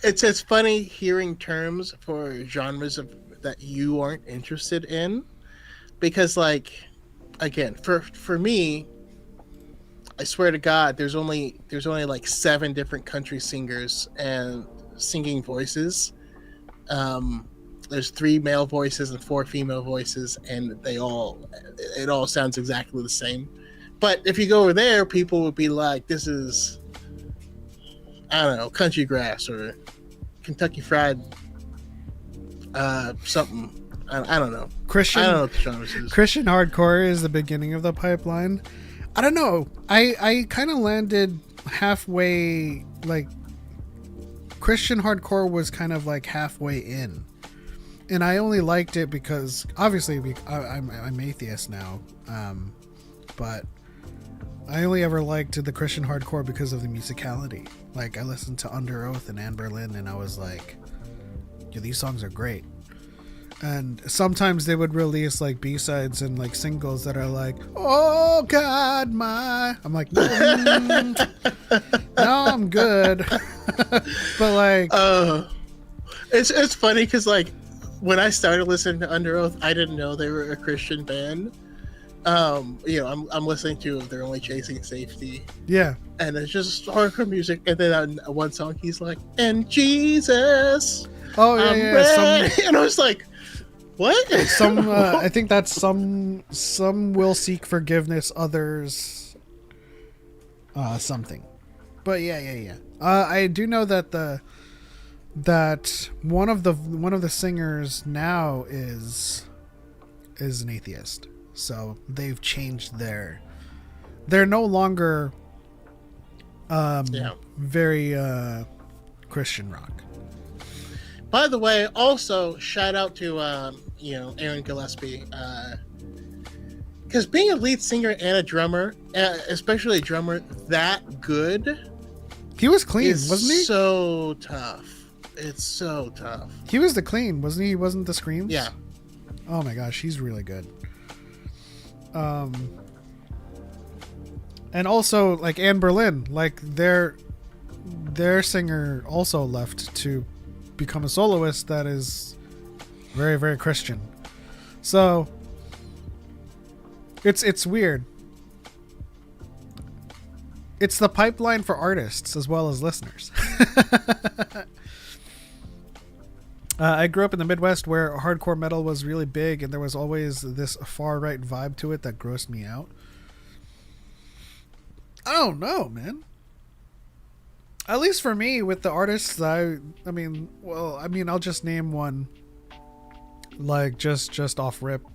It's funny hearing terms for genres that you aren't interested in, because like again for me, I swear to God, there's only like 7 different country singers and singing voices. There's 3 male voices and 4 female voices, and it all sounds exactly the same. But if you go over there, people would be like, "This is, I don't know, country grass or Kentucky fried something." I don't know. Christian. I don't know what the genre is. Christian hardcore is the beginning of the pipeline. I don't know. I kind of landed halfway. Like Christian hardcore was kind of like halfway in, and I only liked it because obviously I'm atheist now, but I only ever liked the Christian hardcore because of the musicality. Like I listened to Under Oath and Anne Boleyn, and I was like, "Yeah, these songs are great." And sometimes they would release like B-sides and like singles that are like, "Oh God, my," I'm like, no, I'm good. But like, it's funny because like when I started listening to Under Oath, I didn't know they were a Christian band. You know, I'm listening to They're Only Chasing Safety. yeah, And it's just hardcore music, and then on one song he's like, "And Jesus, oh yeah, I'm yeah. ready." And I was like, "What?" I think that's some will seek forgiveness, others something. But yeah. I do know that one of the singers now is an atheist. So they've changed they're no longer very Christian rock. By the way, also shout out to Aaron Gillespie, because being a lead singer and a drummer, especially a drummer that good, He was clean, wasn't he? So tough. It's so tough. He was the clean, wasn't he? He wasn't the screams. Yeah. Oh my gosh, he's really good. And also like Anne Boleyn, like their singer also left to become a soloist that is very, very Christian. So it's weird. It's the pipeline for artists as well as listeners. I grew up in the Midwest where hardcore metal was really big, and there was always this far right vibe to it that grossed me out. I don't know, man. At least for me, with the artists, I'll just name one. Like just off rip,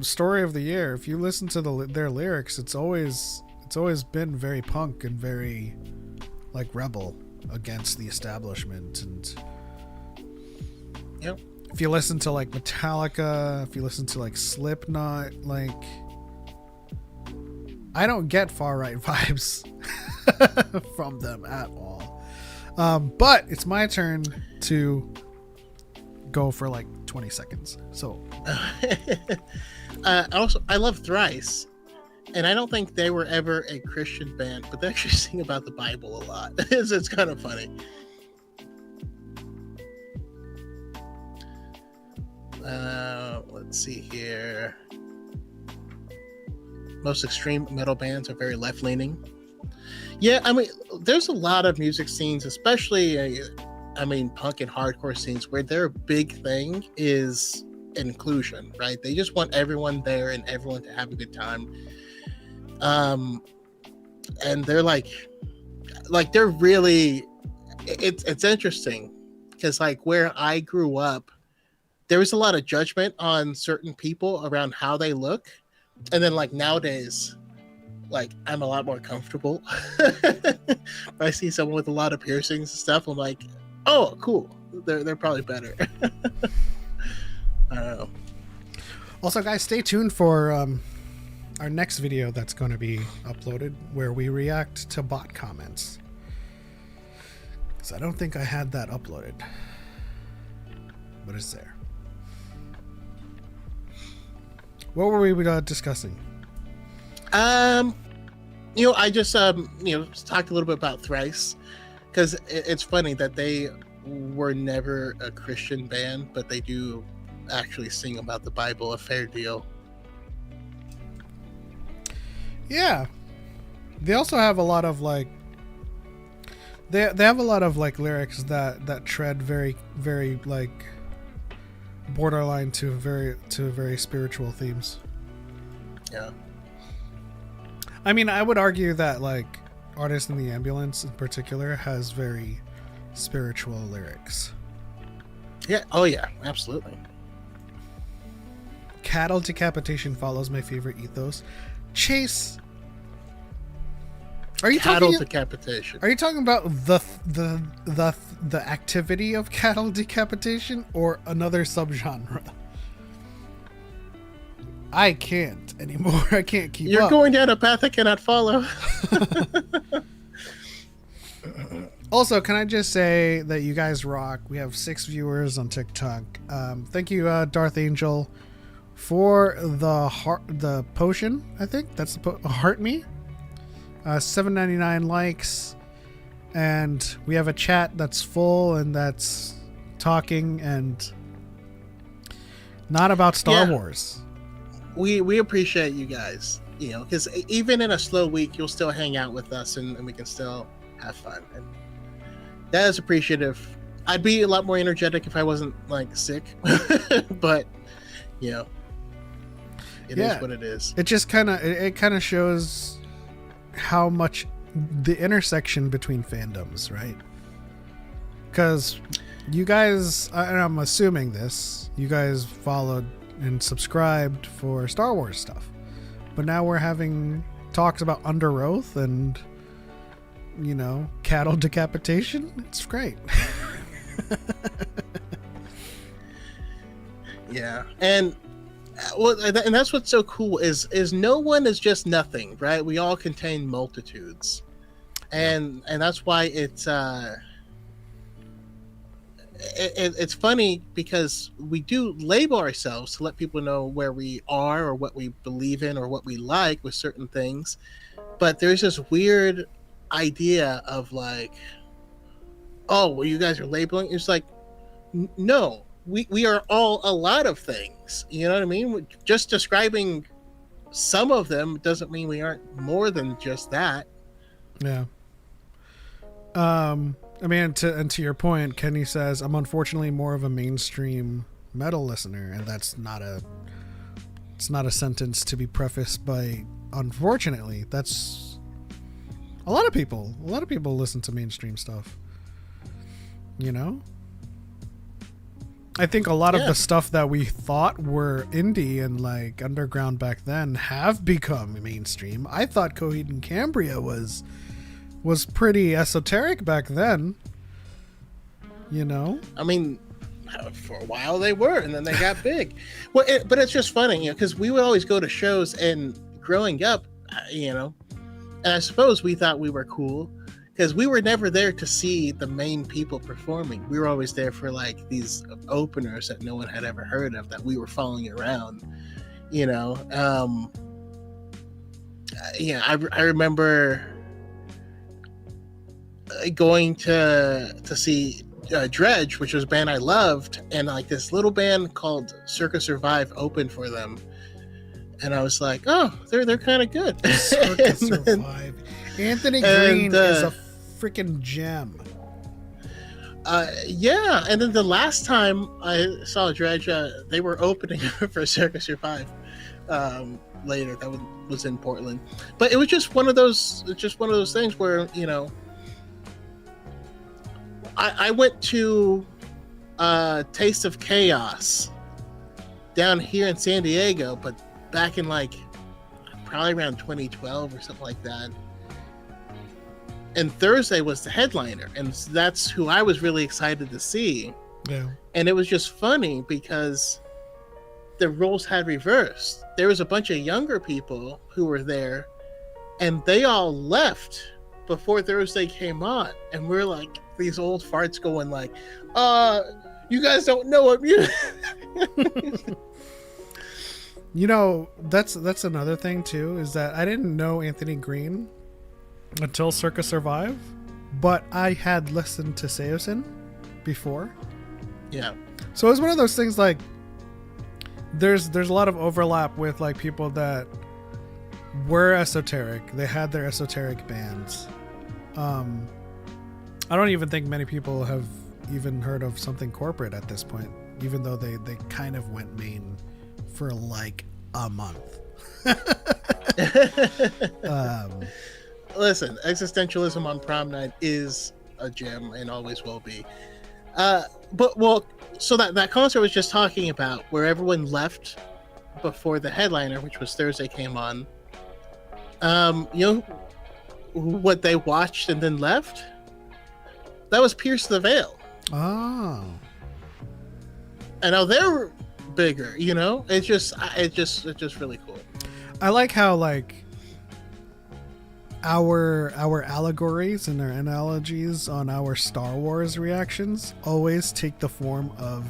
Story of the Year. If you listen to their lyrics, it's always been very punk and very like rebel against the establishment. And Yep. if you listen to like Metallica, if you listen to like Slipknot, like I don't get far right vibes from them at all. But it's my turn to go for like 20 seconds. So also, I love Thrice, and I don't think they were ever a Christian band, but they actually sing about the Bible a lot. It's kind of funny. Let's see here. Most extreme metal bands are very left-leaning. Yeah, I mean, there's a lot of music scenes, especially, punk and hardcore scenes, where their big thing is inclusion, right? They just want everyone there and everyone to have a good time. And they're like they're really, it's interesting because like where I grew up, there was a lot of judgment on certain people around how they look, and then like nowadays, like I'm a lot more comfortable. I see someone with a lot of piercings and stuff, I'm like, oh, cool. They're probably better. I don't know. Also, guys, stay tuned for our next video that's going to be uploaded where we react to bot comments. Because I don't think I had that uploaded. But it's there. What were we discussing? I just talked a little bit about Thrice, because it's funny that they were never a Christian band, but they do actually sing about the Bible a fair deal. Yeah, they also have a lot of like they have a lot of like lyrics that tread very, very like borderline to very spiritual themes. Yeah. I mean, I would argue that like Artist in the Ambulance in particular has very spiritual lyrics. Yeah. Oh yeah, absolutely. Cattle decapitation follows my favorite ethos. Chase, are you Cattle talking? decapitation. Are you talking about the activity of cattle decapitation or another subgenre? I can't anymore. I can't keep up. You're going down a path I cannot follow. Also, can I just say that you guys rock? We have 6 viewers on TikTok. Thank you, Darth Angel, for the potion. I think that's the heart me. 799 likes, and we have a chat that's full and that's talking and not about Star Wars. We appreciate you guys, because even in a slow week, you'll still hang out with us and we can still have fun. And that is appreciative. I'd be a lot more energetic if I wasn't like sick, but it is what it is. It just kind of shows how much the intersection between fandoms, right? Because you guys, and I'm assuming this, you guys followed and subscribed for Star Wars stuff, but now we're having talks about Under Oath and cattle decapitation. It's great. Yeah, and that's what's so cool is no one is just nothing, right? We all contain multitudes, and that's why it's funny because we do label ourselves to let people know where we are or what we believe in or what we like with certain things, but there's this weird idea of like, oh, well, you guys are labeling. It's like, no, we are all a lot of things. You know what I mean? Just describing some of them doesn't mean we aren't more than just that. Yeah. I mean, to your point, Kenny says, I'm unfortunately more of a mainstream metal listener, and it's not a sentence to be prefaced by unfortunately. That's a lot of people listen to mainstream stuff. I think a lot of the stuff that we thought were indie and like underground back then have become mainstream. I thought Coheed and Cambria was pretty esoteric back then. I mean, for a while they were, and then they got big. Well, but it's just funny, because we would always go to shows, and growing up, and I suppose we thought we were cool because we were never there to see the main people performing. We were always there for like these openers that no one had ever heard of, that we were following around. I remember going to see Dredge, which was a band I loved, and like this little band called Circus Survive opened for them, and I was like, oh, they're kind of good. Circus And then- Survive. Anthony Green is uh, a freaking gem. yeah, and then the last time I saw Dredge, they were opening for Circus Survive. Later, that was in Portland, but it was just one of those things where I went to Taste of Chaos down here in San Diego, but back in like probably around 2012 or something like that. And Thursday was the headliner, and that's who I was really excited to see. Yeah. And it was just funny because the roles had reversed. There was a bunch of younger people who were there, and they all left before Thursday came on. And we're like these old farts going like, you guys don't know what music. That's another thing too, is that I didn't know Anthony Green until Circus Survive, but I had listened to Seosin before. Yeah. So it was one of those things like there's a lot of overlap with like people that were esoteric. They had their esoteric bands. I don't even think many people have even heard of Something Corporate at this point, even though they kind of went main for like a month. Listen, existentialism on prom night is a gem and always will be. So that concert was just talking about where everyone left before the headliner, which was Thursday, came on. What they watched and then left? That was Pierce the Veil. Oh. And now they're bigger, It's just really cool. I like how like our allegories and our analogies on our Star Wars reactions always take the form of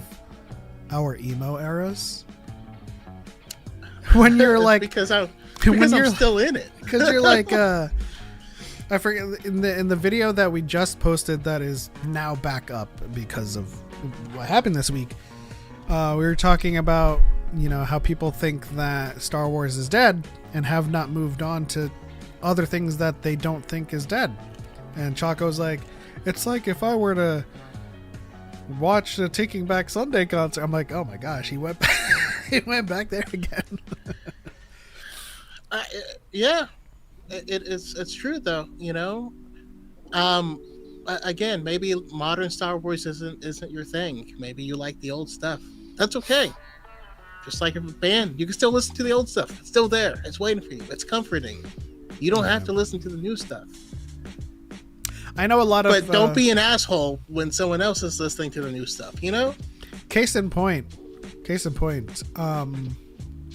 our emo eras. When you're like, because I'm you're still in it. because you're like, I forget in the video that we just posted that is now back up because of what happened this week. We were talking about how people think that Star Wars is dead and have not moved on to other things that they don't think is dead. And Choco's like, it's like if I were to watch the Taking Back Sunday concert. I'm like, oh my gosh, he went back, he went back there again. Yeah, it's true though. Again, maybe modern Star Wars isn't your thing. Maybe you like the old stuff. That's okay. Just like a band, you can still listen to the old stuff. It's still there. It's waiting for you. It's comforting. You don't have to listen to the new stuff. I know a lot of... But don't be an asshole when someone else is listening to the new stuff, Case in point,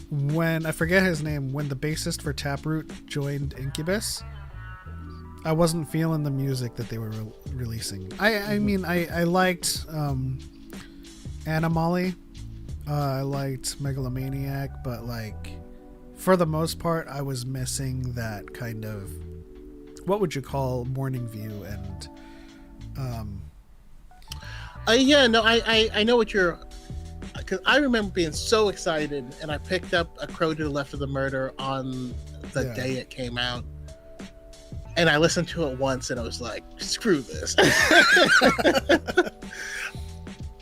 when, I forget his name, when the bassist for Taproot joined Incubus, I wasn't feeling the music that they were releasing. I mean, I liked Animali. I liked Megalomaniac, but like for the most part, I was missing that kind of, what would you call, Morning View and I know what you're, because I remember being so excited, and I picked up A Crow to the Left of the Murder on the day it came out, and I listened to it once and I was like, screw this.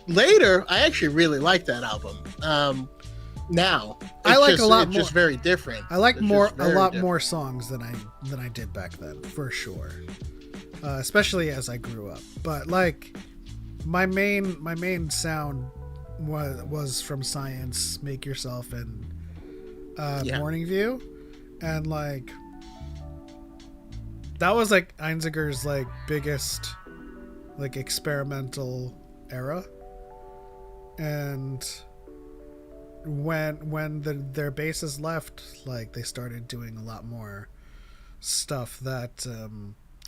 Later, I actually really like that album. Now I like just, a lot it's more. just very different. I like It's more just a very lot different. more songs than I did back then, for sure. Especially as I grew up. But like my main sound was from Science, Make Yourself, and Morning View, and like that was like Einziger's like biggest like experimental era. And when their bases left, like they started doing a lot more stuff that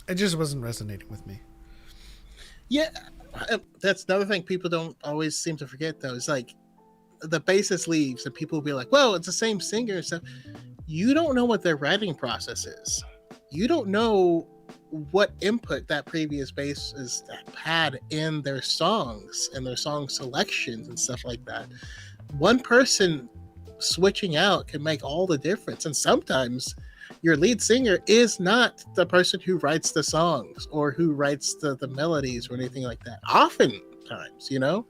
it just wasn't resonating with me. Yeah, that's another thing people don't always seem to forget, though. It's like the bassist leaves and people will be like, well, it's the same singer and stuff. You don't know what their writing process is. You don't know what input that previous bassist had in their songs and their song selections and stuff like that. One person switching out can make all the difference. And sometimes your lead singer is not the person who writes the songs or who writes the melodies or anything like that. Oftentimes, you know?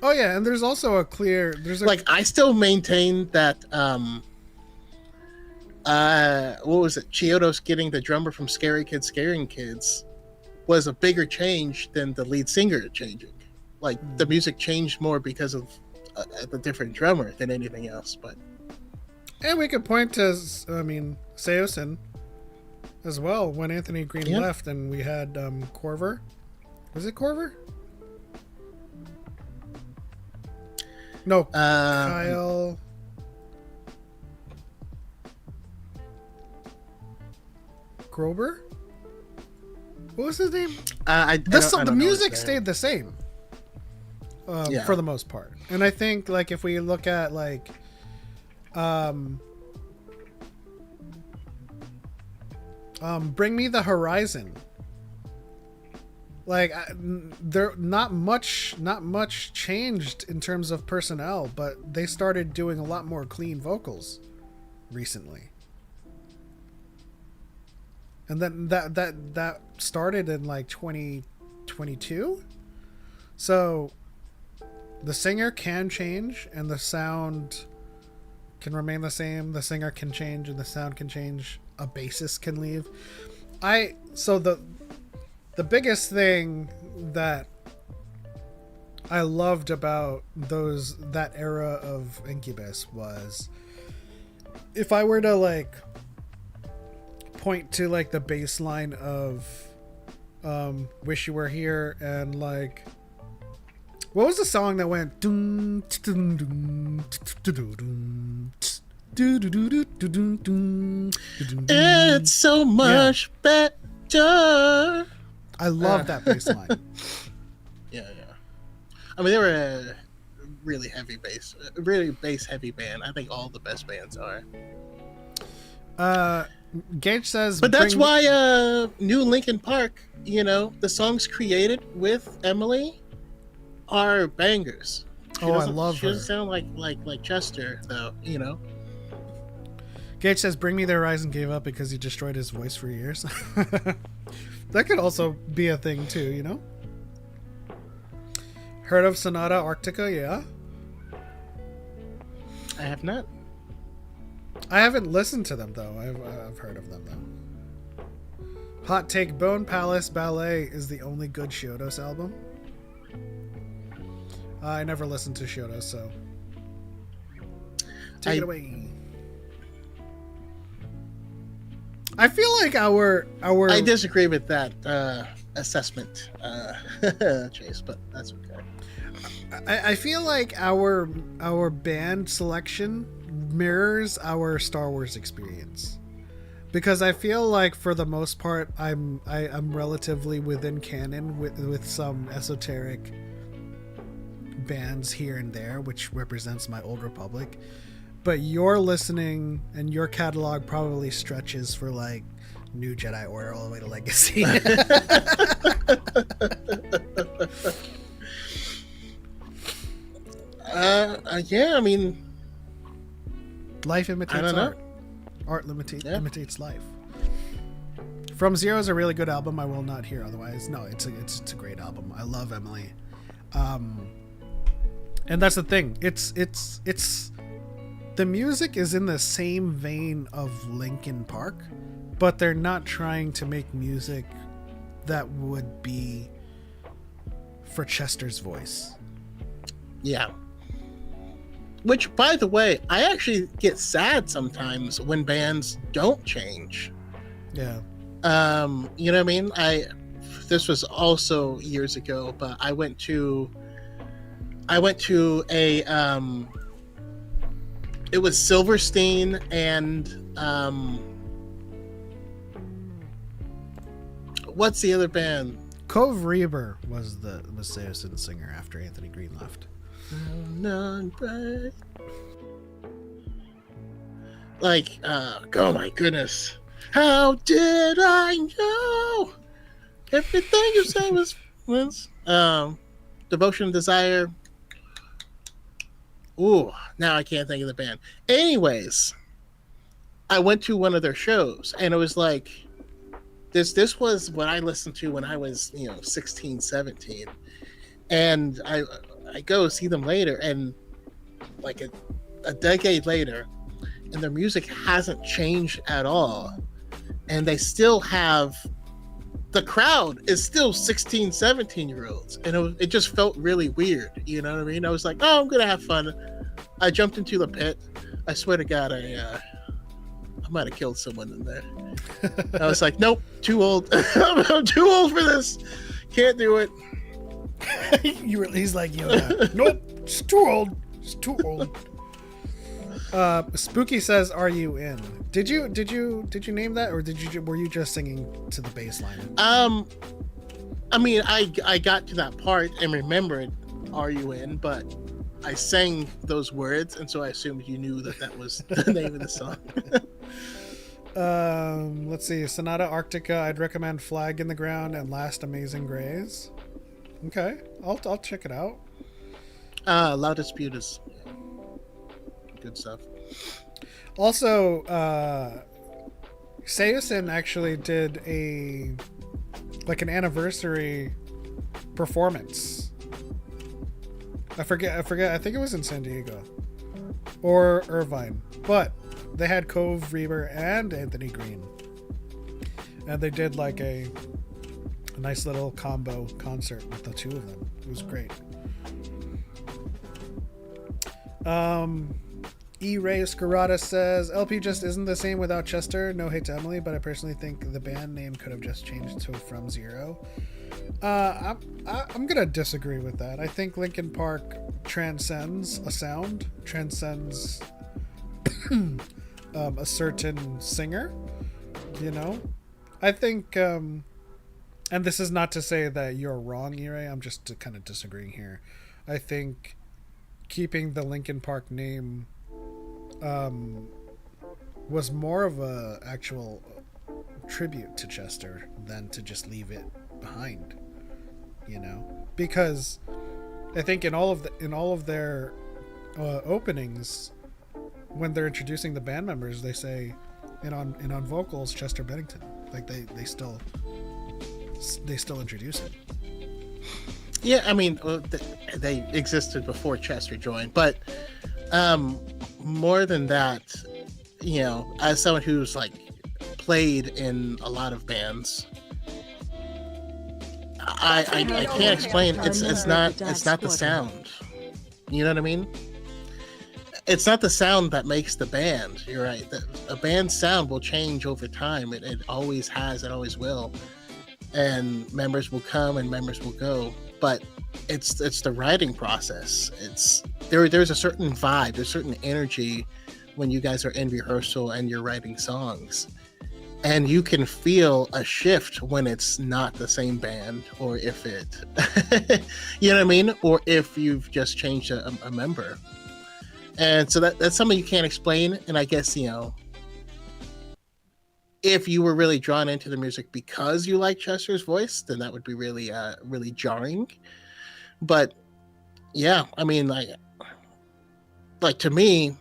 Oh yeah, and there's also a clear Like, I still maintain that what was it? Chiodos getting the drummer from Scary Kids Scaring Kids was a bigger change than the lead singer changing. Like, the music changed more because of the different drummer than anything else. But and we could point to, I mean, Seosin as well when Anthony Green left, and we had Corver. Was it Corver? No, Kyle. Grober? What was his name? The music stayed the same for the most part, and I think like if we look at like Bring Me the Horizon, like there not much changed in terms of personnel, but they started doing a lot more clean vocals recently. And then that started in like 2022. So the singer can change and the sound can remain the same. The singer can change and the sound can change. A bassist can leave. So the biggest thing that I loved about that era of Incubus was, if I were to like point to like the bass line of Wish You Were Here, and like what was the song that went dun, dun, dun, dun, dun, it's so much better. I love that bass line. Yeah. I mean, they were a really bass heavy band. I think all the best bands are. Gage says, but that's why New Linkin Park, you know, the songs created with Emily are bangers. I love she her. doesn't sound like Chester, though, you know. Gage says, Bring Me the Horizon gave up because he destroyed his voice for years. That could also be a thing too, you know. Heard of Sonata Arctica? Yeah, I have not. I haven't listened to them though. I've heard of them though. Hot take: Bone Palace Ballet is the only good Chiodos album. I never listened to Chiodos, so take it away. I feel like our I disagree with that assessment, Chase, but that's okay. I feel like our band selection mirrors our Star Wars experience, because I feel like for the most part I'm relatively within canon with some esoteric bands here and there, which represents my Old Republic. But your listening and your catalog probably stretches for like New Jedi Order all the way to Legacy. Yeah, I mean, life imitates art. Art imitates life. From Zero is a really good album. I will not hear otherwise. No, it's a great album. I love Emily. And that's the thing. It's the music is in the same vein of Linkin Park, but they're not trying to make music that would be for Chester's voice. Yeah. Which, by the way, I actually get sad sometimes when bands don't change. Yeah. You know what I mean? This was also years ago, but I went to a it was Silverstein and what's the other band? Cove Reaver was Seosin's singer after Anthony Green left. Like, oh my goodness. How did I know? Everything you said was Devotion, Desire. Ooh, now I can't think of the band. Anyways, I went to one of their shows, and it was like this was what I listened to when I was 16, 17, and I go see them later, and like a decade later, and their music hasn't changed at all, and they still have. The crowd is still 16, 17-year-olds. And it just felt really weird. You know what I mean? I was like, oh, I'm going to have fun. I jumped into the pit. I swear to God, I might have killed someone in there. I was like, nope, too old. I'm too old for this. Can't do it. He's like, nope, it's too old. It's too old. Spooky says, "Are you in?" Did you name that, or were you just singing to the bass line? I mean, I got to that part and remembered "Are you in?" but I sang those words, and so I assumed you knew that was the name of the song. Let's see. Sonata Arctica. I'd recommend Flag in the Ground and Last Amazing Grace. Okay, I'll check it out. Loud Dispute is good stuff. Also, Seosin actually did an anniversary performance. I forget. I think it was in San Diego or Irvine, but they had Cove Reaver and Anthony Green, and they did like a nice little combo concert with the two of them. It was great. E-Ray Scarata says, LP just isn't the same without Chester. No hate to Emily, but I personally think the band name could have just changed to From Zero. I'm gonna disagree with that. I think Linkin Park transcends a sound, transcends a certain singer. I think, and this is not to say that you're wrong, E-Ray. I'm just kind of disagreeing here. I think keeping the Linkin Park name was more of a actual tribute to Chester than to just leave it behind, because I think in all of their openings, when they're introducing the band members, they say, and on vocals, Chester Bennington. Like they still introduce it. Yeah, I mean, they existed before Chester joined, but more than that, as someone who's like played in a lot of bands, I can't explain. It's not the sound. You know what I mean? It's not the sound that makes the band. You're right. A band's sound will change over time. It always has. It always will. And members will come and members will go. But it's the writing process. There's a certain vibe. There's a certain energy when you guys are in rehearsal and you're writing songs. And you can feel a shift when it's not the same band, or if it, you know what I mean? Or if you've just changed a member. And so that's something you can't explain. And I guess, if you were really drawn into the music because you like Chester's voice, then that would be really, really jarring. But yeah, I mean, like to me,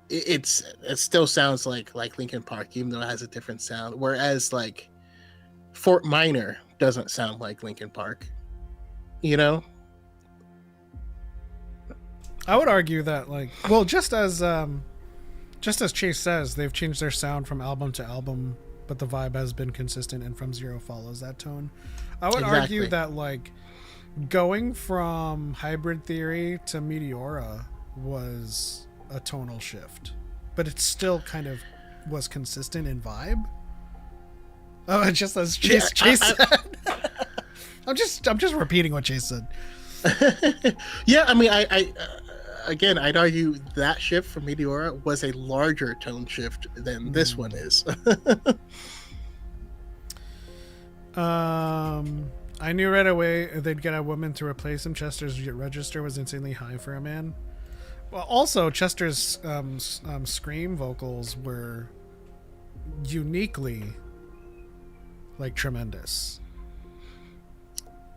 it still sounds like Linkin Park, even though it has a different sound. Whereas like Fort Minor doesn't sound like Linkin Park, I would argue that just as Chase says, they've changed their sound from album to album, but the vibe has been consistent, and From Zero follows that tone. I would argue that going from Hybrid Theory to Meteora was a tonal shift, but it still kind of was consistent in vibe. Oh, just as Chase said. I'm just repeating what Chase said. Yeah, I mean, I again, I'd argue that shift from Meteora was a larger tone shift than this one is. I knew right away they'd get a woman to replace him. Chester's register was insanely high for a man. Well, also Chester's scream vocals were uniquely like tremendous.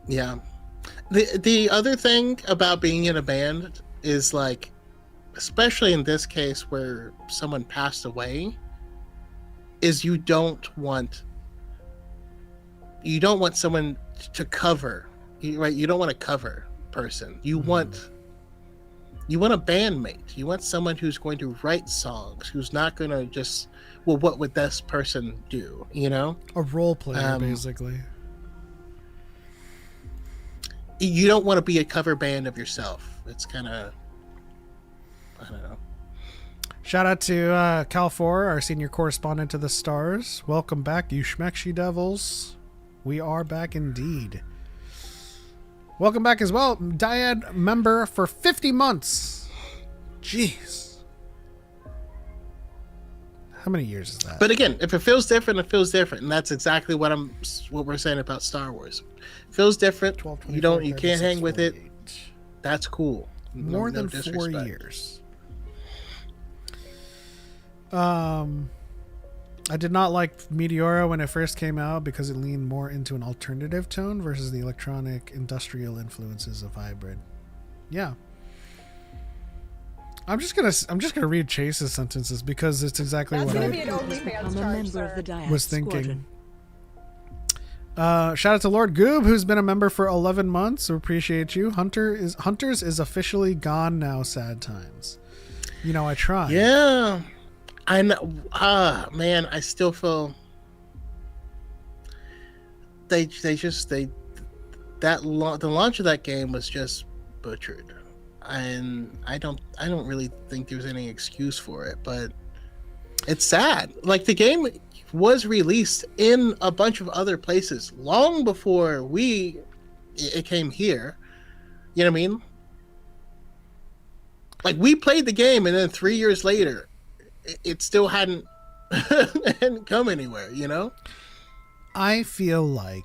Yeah. The other thing about being in a band is like, especially in this case where someone passed away, is you don't want someone to cover, right? You don't want a cover person. You want a bandmate. You want someone who's going to write songs, who's not going to just, well, what would this person do? You know, A role player, basically. You don't want to be a cover band of yourself. It's kind of, I don't know. Shout out to Cal4, our senior correspondent to the stars. Welcome back, you schmexy devils. We are back indeed. Welcome back as well, DYAD member for 50 months. Jeez. How many years is that? But again, if it feels different, it feels different, and that's exactly what we're saying about Star Wars. It feels different. 12, You can't hang with it. That's cool. More No than 4 disrespect. years. I did not like Meteora when it first came out because it leaned more into an alternative tone versus the electronic industrial influences of Hybrid. Yeah. I'm just gonna read Chase's sentences because it's exactly That's what gonna I be an Has OnlyFans become a charge, member of the sir. DYAD was thinking. Squadron. Shout out to Lord Goob, who's been a member for 11 months. We appreciate you. Hunters is officially gone now. Sad times. You know, I tried. Yeah, I know. Man, I still feel the launch of that game was just butchered, and I don't really think there's any excuse for it, but it's sad. Like, the game was released in a bunch of other places long before it came here. You know what I mean? Like, we played the game, and then 3 years later, it still hadn't come anywhere. You know? I feel like,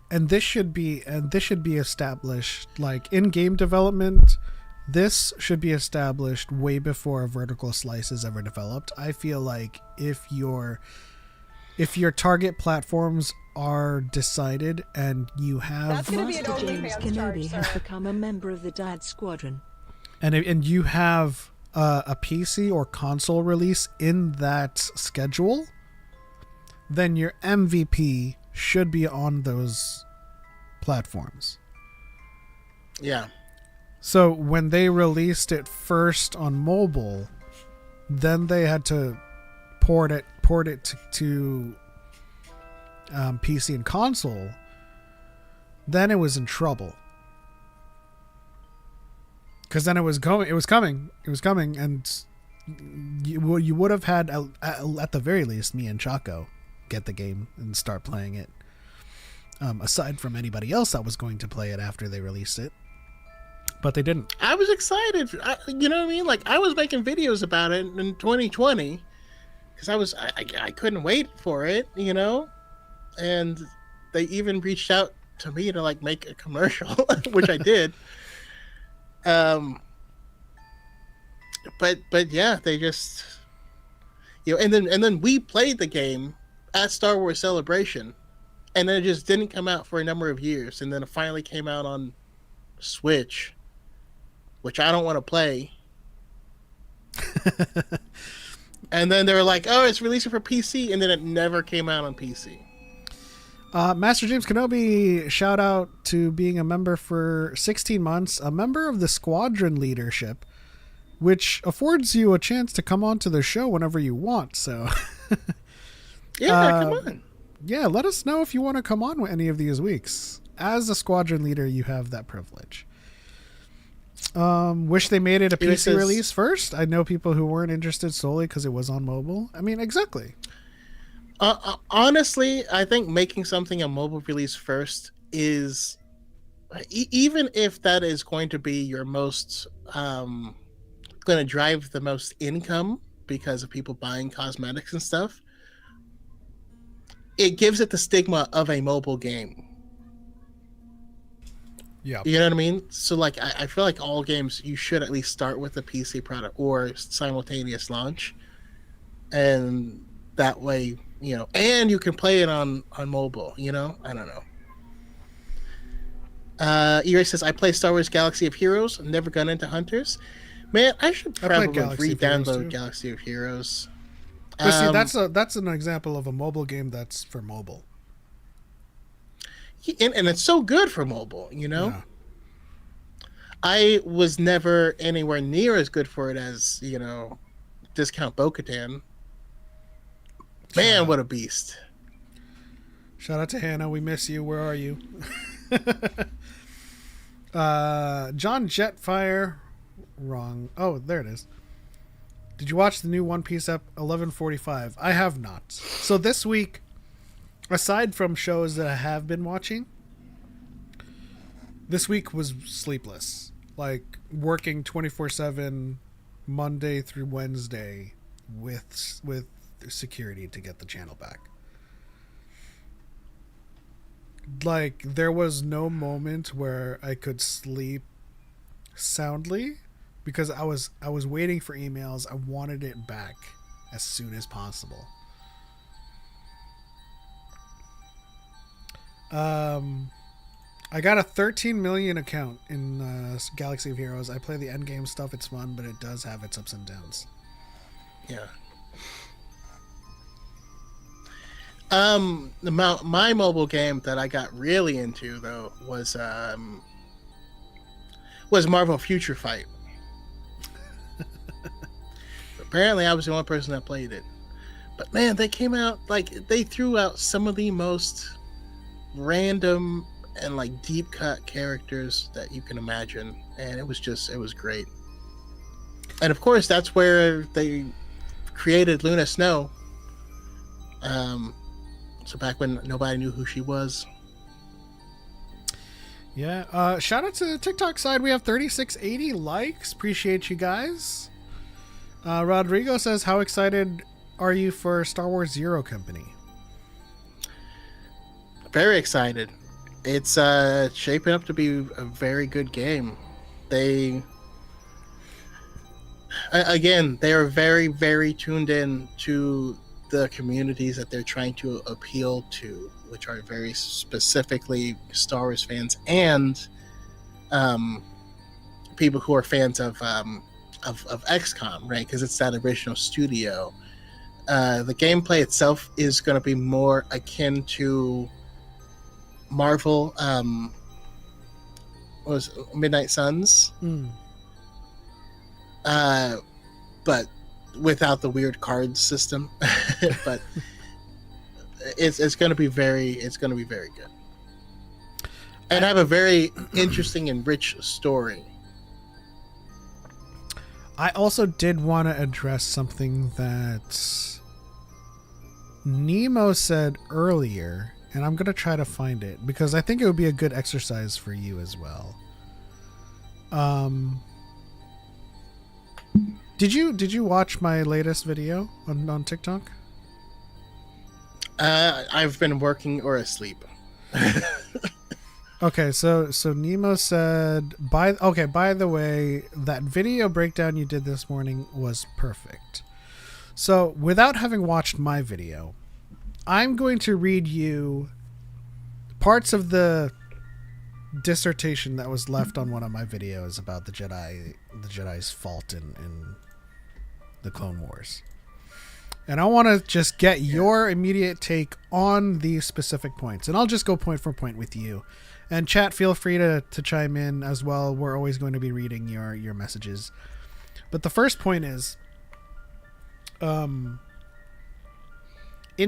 and this should be established, like, in game development. This should be established way before a vertical slice is ever developed. I feel like if your target platforms are decided and you have That's gonna be an Master James OnlyFans charge, Kenobi has sir. become a member of the DYAD Squadron. and you have a PC or console release in that schedule, then your MVP should be on those platforms. Yeah. So when they released it first on mobile, then they had to port it to PC and console. Then it was in trouble because then it was coming, and you would have had at the very least me and Choco get the game and start playing it. Aside from anybody else that was going to play it after they released it. But they didn't. I was excited. You know what I mean? Like, I was making videos about it in 2020 because I couldn't wait for it, you know? And they even reached out to me to, like, make a commercial, which I did. But yeah, they just, you know, and then we played the game at Star Wars Celebration, and then it just didn't come out for a number of years, and then it finally came out on Switch, which I don't want to play. And then they were like, oh, it's releasing for PC, and then it never came out on PC. Master James Kenobi, shout out to being a member for 16 months, a member of the Squadron leadership, which affords you a chance to come on to the show whenever you want. So, Yeah, come on. yeah, let us know if you want to come on with any of these weeks. As a Squadron leader, you have that privilege. Wish they made it a PC release first. I know people who weren't interested solely because it was on mobile. I mean, exactly. Honestly, I think making something a mobile release first is, even if that is going to be your most, going to drive the most income because of people buying cosmetics and stuff, it gives it the stigma of a mobile game. Yeah. You know what I mean? So, like, I feel like all games, you should at least start with a PC product or simultaneous launch. And that way, and you can play it on mobile. I don't know. E-Ray says, I play Star Wars Galaxy of Heroes. Never got into Hunters. Man, I should I played probably Galaxy of Heroes, too. re-download Galaxy of Heroes. But see, that's an example of a mobile game that's for mobile. And it's so good for mobile, Yeah. I was never anywhere near as good for it as, Discount Bo-Katan. Man, what a beast. Shout out to Hannah. We miss you. Where are you? John Jetfire. Wrong. Oh, there it is. Did you watch the new One Piece ep 1145? I have not. So this week, aside from shows that I have been watching, this week was sleepless. Like working 24/7 Monday through Wednesday with security to get the channel back. Like there was no moment where I could sleep soundly because I was waiting for emails. I wanted it back as soon as possible. I got a 13 million account in Galaxy of Heroes. I play the endgame stuff. It's fun, but it does have its ups and downs. Yeah. My mobile game that I got really into though was Marvel Future Fight. Apparently, I was the only person that played it. But man, they came out they threw out some of the most random and deep cut characters that you can imagine, and it was great. And of course, that's where they created Luna Snow. So back when nobody knew who she was. Yeah. Shout out to the TikTok side. We have 3680 likes. Appreciate you guys. Rodrigo says, how excited are you for Star Wars Zero Company? Very excited. It's shaping up to be a very good game. They are very, very tuned in to the communities that they're trying to appeal to, which are very specifically Star Wars fans and people who are fans of XCOM, right? Because it's that original studio. The gameplay itself is going to be more akin to Marvel. What was it? Midnight Suns? But without the weird card system. But it's going to be very good. And have a very interesting and rich story. I also did want to address something that Nemo said earlier, and I'm going to try to find it because I think it would be a good exercise for you as well. Did you watch my latest video on TikTok? I've been working or asleep. Okay, so Nemo said, by the way, that video breakdown you did this morning was perfect. So without having watched my video, I'm going to read you parts of the dissertation that was left on one of my videos about the Jedi's fault in the Clone Wars. And I want to just get your immediate take on these specific points. And I'll just go point for point with you. And chat, feel free to chime in as well. We're always going to be reading your messages. But the first point is, in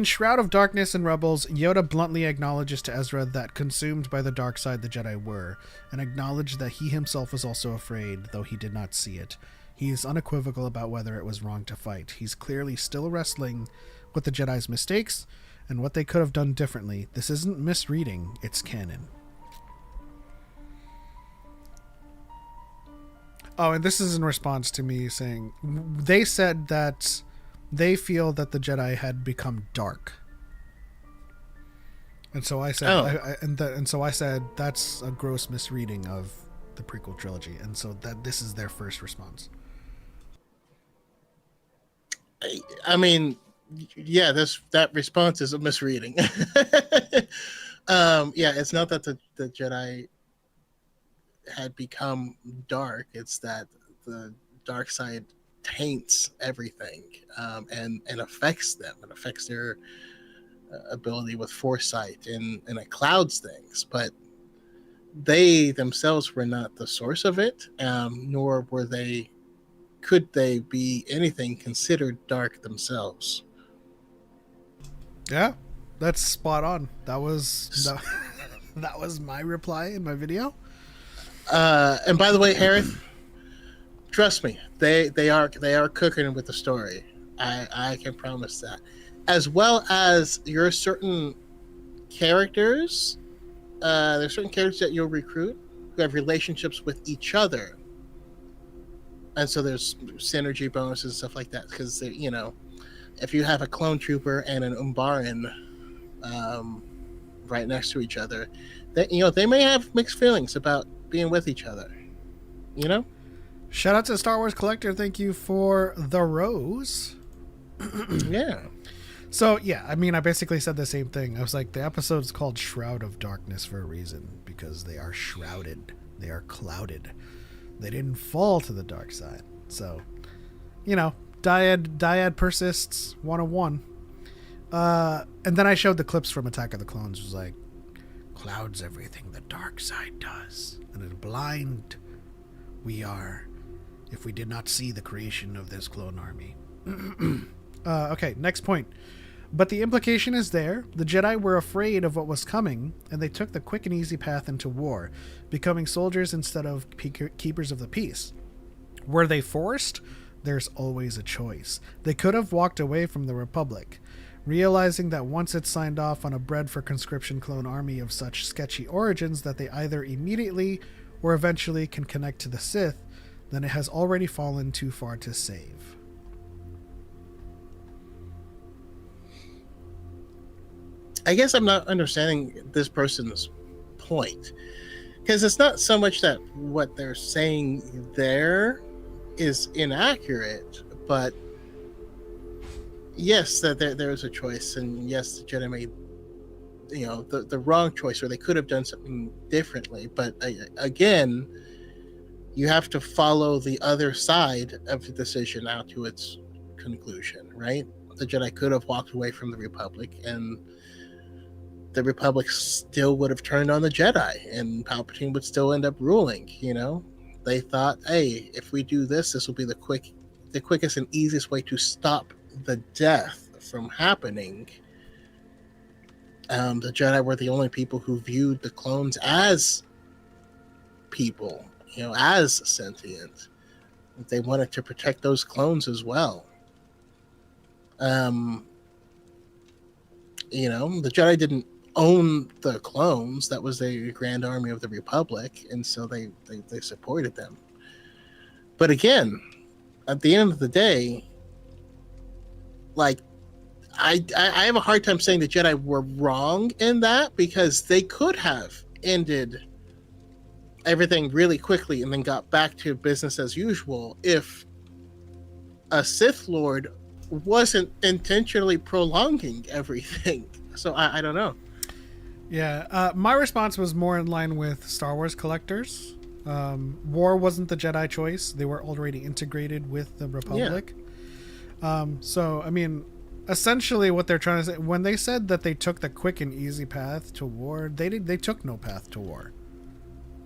Shroud of Darkness and Rebels, Yoda bluntly acknowledges to Ezra that consumed by the dark side the Jedi were, and acknowledged that he himself was also afraid, though he did not see it. He is unequivocal about whether it was wrong to fight. He's clearly still wrestling with the Jedi's mistakes and what they could have done differently. This isn't misreading, it's canon. Oh, and this is in response to me saying, they said that they feel that the Jedi had become dark. And so I said, so I said that's a gross misreading of the prequel trilogy. And so that this is their first response. I mean, Yeah, that response is a misreading. Yeah, it's not that the Jedi had become dark. It's that the dark side taints everything, and affects them. It affects their ability with foresight, and it clouds things. But they themselves were not the source of it, nor were they. Could they be anything considered dark themselves? Yeah, that's spot on. That was my reply in my video. And by the way, Harith, trust me, they are cooking with the story. I can promise that. As well as your certain characters, there's certain characters that you'll recruit who have relationships with each other, and so there's synergy bonuses and stuff like that. Because if you have a clone trooper and an Umbaran right next to each other, they may have mixed feelings about being with each other. Shout out to Star Wars Collector. Thank you for the rose. Yeah. So, yeah, I mean, I basically said the same thing. I was like, the episode's called Shroud of Darkness for a reason, because they are shrouded. They are clouded. They didn't fall to the dark side. So, dyad persists 101. And then I showed the clips from Attack of the Clones. It was like, clouds everything the dark side does. And as blind we are if we did not see the creation of this clone army. Okay, next point. But the implication is there. The Jedi were afraid of what was coming, and they took the quick and easy path into war, becoming soldiers instead of keepers of the peace. Were they forced? There's always a choice. They could have walked away from the Republic, realizing that once it's signed off on a bred for conscription clone army of such sketchy origins that they either immediately or eventually can connect to the Sith, then it has already fallen too far to save. I guess I'm not understanding this person's point, because it's not so much that what they're saying there is inaccurate, but yes, that there is a choice, and yes, the Jedi made the wrong choice, or they could have done something differently. But again, you have to follow the other side of the decision out to its conclusion, right? The Jedi could have walked away from the Republic, and the Republic still would have turned on the Jedi, and Palpatine would still end up ruling. They thought, hey, if we do this, this will be the quickest and easiest way to stop the death from happening. The Jedi were the only people who viewed the clones as people, as sentient. They wanted to protect those clones as well. The Jedi didn't own the clones. That was the Grand Army of the Republic, and so they supported them. But again, at the end of the day, like, I have a hard time saying the Jedi were wrong in that, because they could have ended everything really quickly and then got back to business as usual if a Sith Lord wasn't intentionally prolonging everything. So I don't know. Yeah, my response was more in line with Star Wars Collectors. War wasn't the Jedi choice. They were already integrated with the Republic. Yeah. So, I mean, essentially what they're trying to say, when they said that they took the quick and easy path to war, they took no path to war.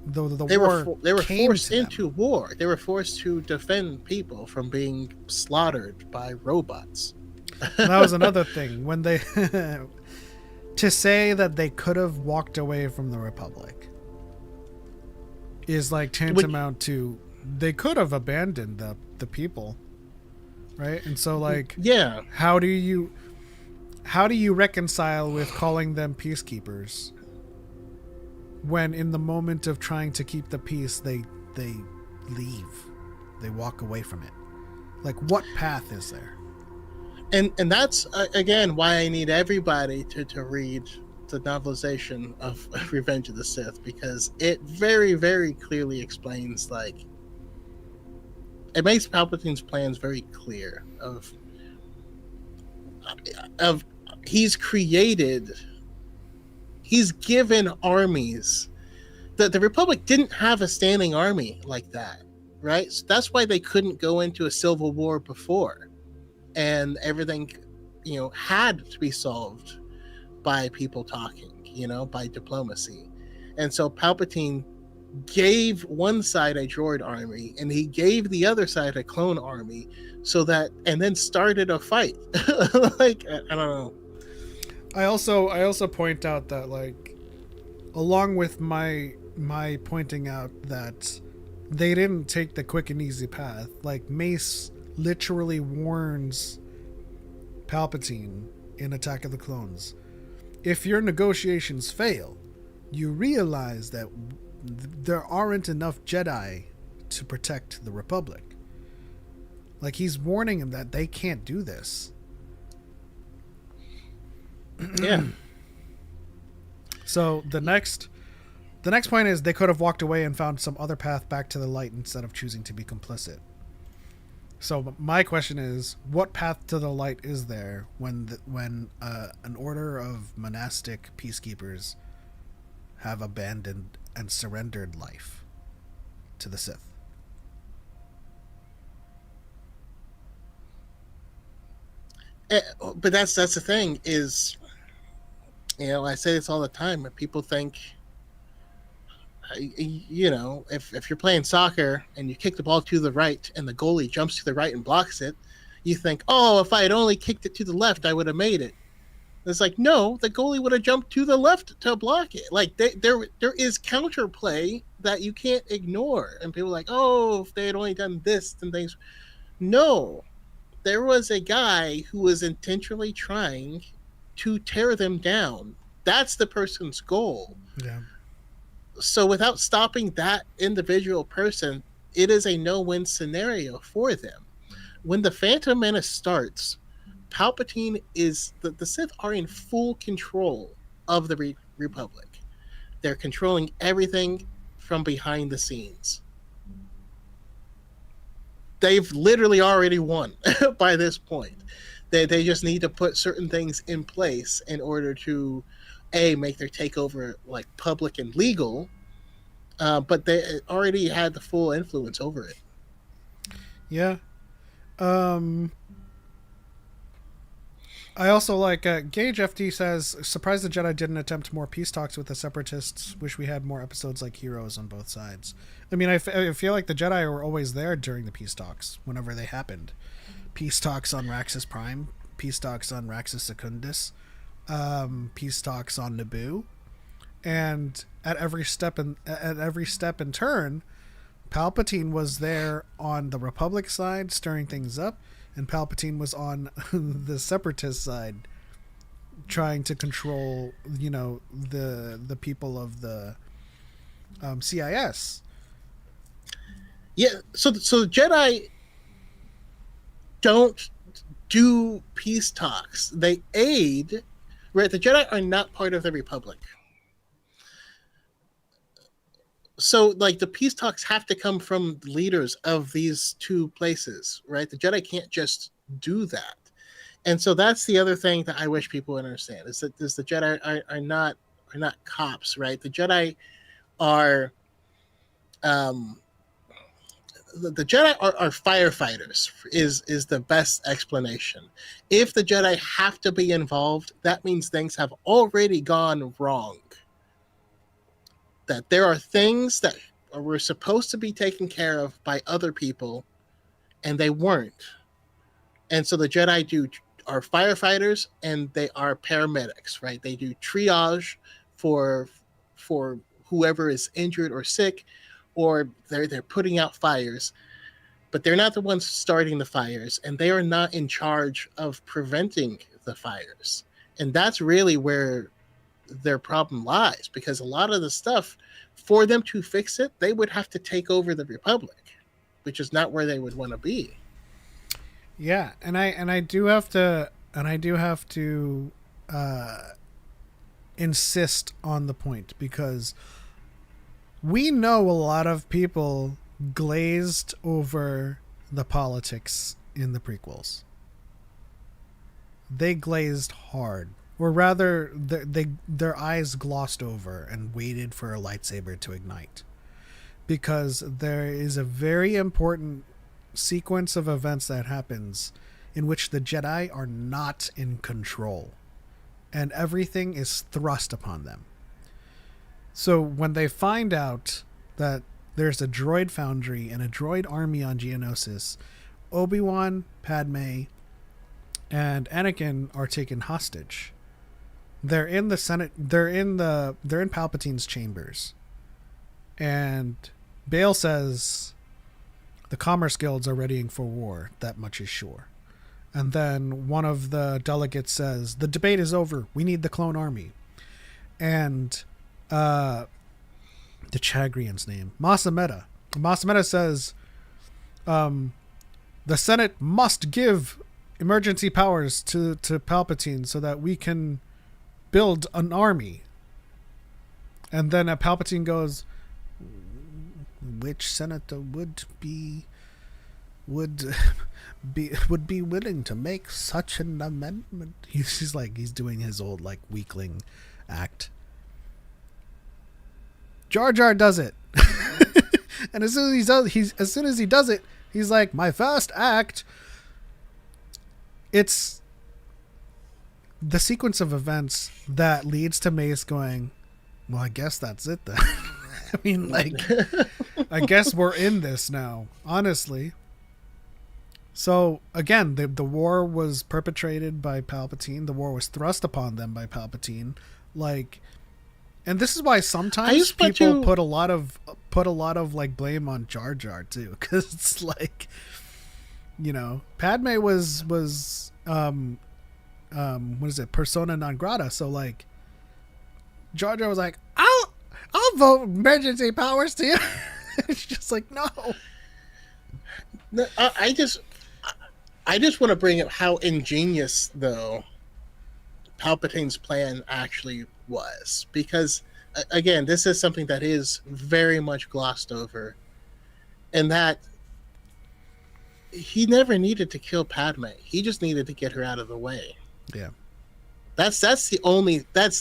They were forced into war. They were forced to defend people from being slaughtered by robots. That was another thing. When they to say that they could have walked away from the Republic is like tantamount to they could have abandoned the people, right? And so, like, yeah, how do you reconcile with calling them peacekeepers when in the moment of trying to keep the peace they leave, they walk away from it? Like, what path is there? And that's again why I need everybody to read the novelization of Revenge of the Sith, because it very, very clearly explains, like, it makes Palpatine's plans very clear of of he's given armies. The Republic didn't have a standing army like that, right? So that's why they couldn't go into a civil war before, and everything, had to be solved by people talking, by diplomacy. And so Palpatine gave one side a droid army, and he gave the other side a clone army, and then started a fight. Like, I don't know. I also point out that, like, along with my pointing out that they didn't take the quick and easy path. Like, Mace literally warns Palpatine in Attack of the Clones, if your negotiations fail, you realize that there aren't enough Jedi to protect the Republic. Like, he's warning him that they can't do this. Yeah. So the next point is they could have walked away and found some other path back to the light instead of choosing to be complicit. So my question is, what path to the light is there when an order of monastic peacekeepers have abandoned and surrendered life to the Sith? But that's the thing is, I say this all the time, but people think, if you're playing soccer and you kick the ball to the right and the goalie jumps to the right and blocks it, you think, oh, if I had only kicked it to the left, I would have made it. It's like, no, the goalie would have jumped to the left to block it. Like, there is counterplay that you can't ignore. And people are like, oh, if they had only done this, then things. No, there was a guy who was intentionally trying to tear them down. That's the person's goal. Yeah. So without stopping that individual person, it is a no-win scenario for them. When the Phantom Menace starts, Palpatine is the Sith are in full control of the Republic. They're controlling everything from behind the scenes. They've literally already won by this point. They just need to put certain things in place in order to make their takeover like public and legal, but they already had the full influence over it. Yeah. I also like Gage FD says, surprised the Jedi didn't attempt more peace talks with the Separatists. Wish we had more episodes like Heroes on both sides. I mean, I feel like the Jedi were always there during the peace talks whenever they happened. Peace talks on Raxus Prime, peace talks on Raxus Secundus, peace talks on Naboo, and at every step and turn, Palpatine was there on the Republic side stirring things up, and Palpatine was on the Separatist side trying to control, the people of the CIS. Yeah, so the Jedi don't do peace talks. They aid, right? The Jedi are not part of the Republic. So, like, the peace talks have to come from the leaders of these two places, right? The Jedi can't just do that. And so that's the other thing that I wish people would understand is that the Jedi are not cops, right? The Jedi are the Jedi are firefighters is the best explanation. If the Jedi have to be involved, that means things have already gone wrong. That there are things that were supposed to be taken care of by other people, and they weren't. And so the Jedi are firefighters, and they are paramedics, right? They do triage for whoever is injured or sick, or they're putting out fires, but they're not the ones starting the fires, and they are not in charge of preventing the fires. And that's really where their problem lies, because a lot of the stuff, for them to fix it, they would have to take over the Republic, which is not where they would want to be. Yeah, and I do have to insist on the point, because we know a lot of people glazed over the politics in the prequels. they glazed hard, or rather, their eyes glossed over and waited for a lightsaber to ignite, because there is a very important sequence of events that happens in which the Jedi are not in control, and everything is thrust upon them. So when they find out that there's a droid foundry and a droid army on Geonosis, Obi-Wan, Padme, and Anakin are taken hostage. They're in the Senate. They're in Palpatine's chambers, and Bale says the Commerce Guilds are readying for war. That much is sure. And then one of the delegates says, "The debate is over. We need the clone army." And the Chagrian's name, Masameda. Masameda says, the Senate must give emergency powers to Palpatine so that we can build an army. And then Palpatine goes, which senator would be willing to make such an amendment? He's doing his old like weakling act. Jar Jar does it. And as soon as he does it, he's like, my first act. It's the sequence of events that leads to Mace going, well, I guess that's it then. I mean, like, I guess we're in this now, honestly. So, again, the war was perpetrated by Palpatine. The war was thrust upon them by Palpatine. Like, and this is why sometimes people put a lot of like blame on Jar Jar too, because it's like, you know, Padme was what is it, persona non grata. So like, Jar Jar was like, I'll vote emergency powers to you. It's just like, no. I just want to bring up how ingenious though Palpatine's plan actually was, because again, this is something that is very much glossed over, and that he never needed to kill Padme. He just needed to get her out of the way. Yeah. That's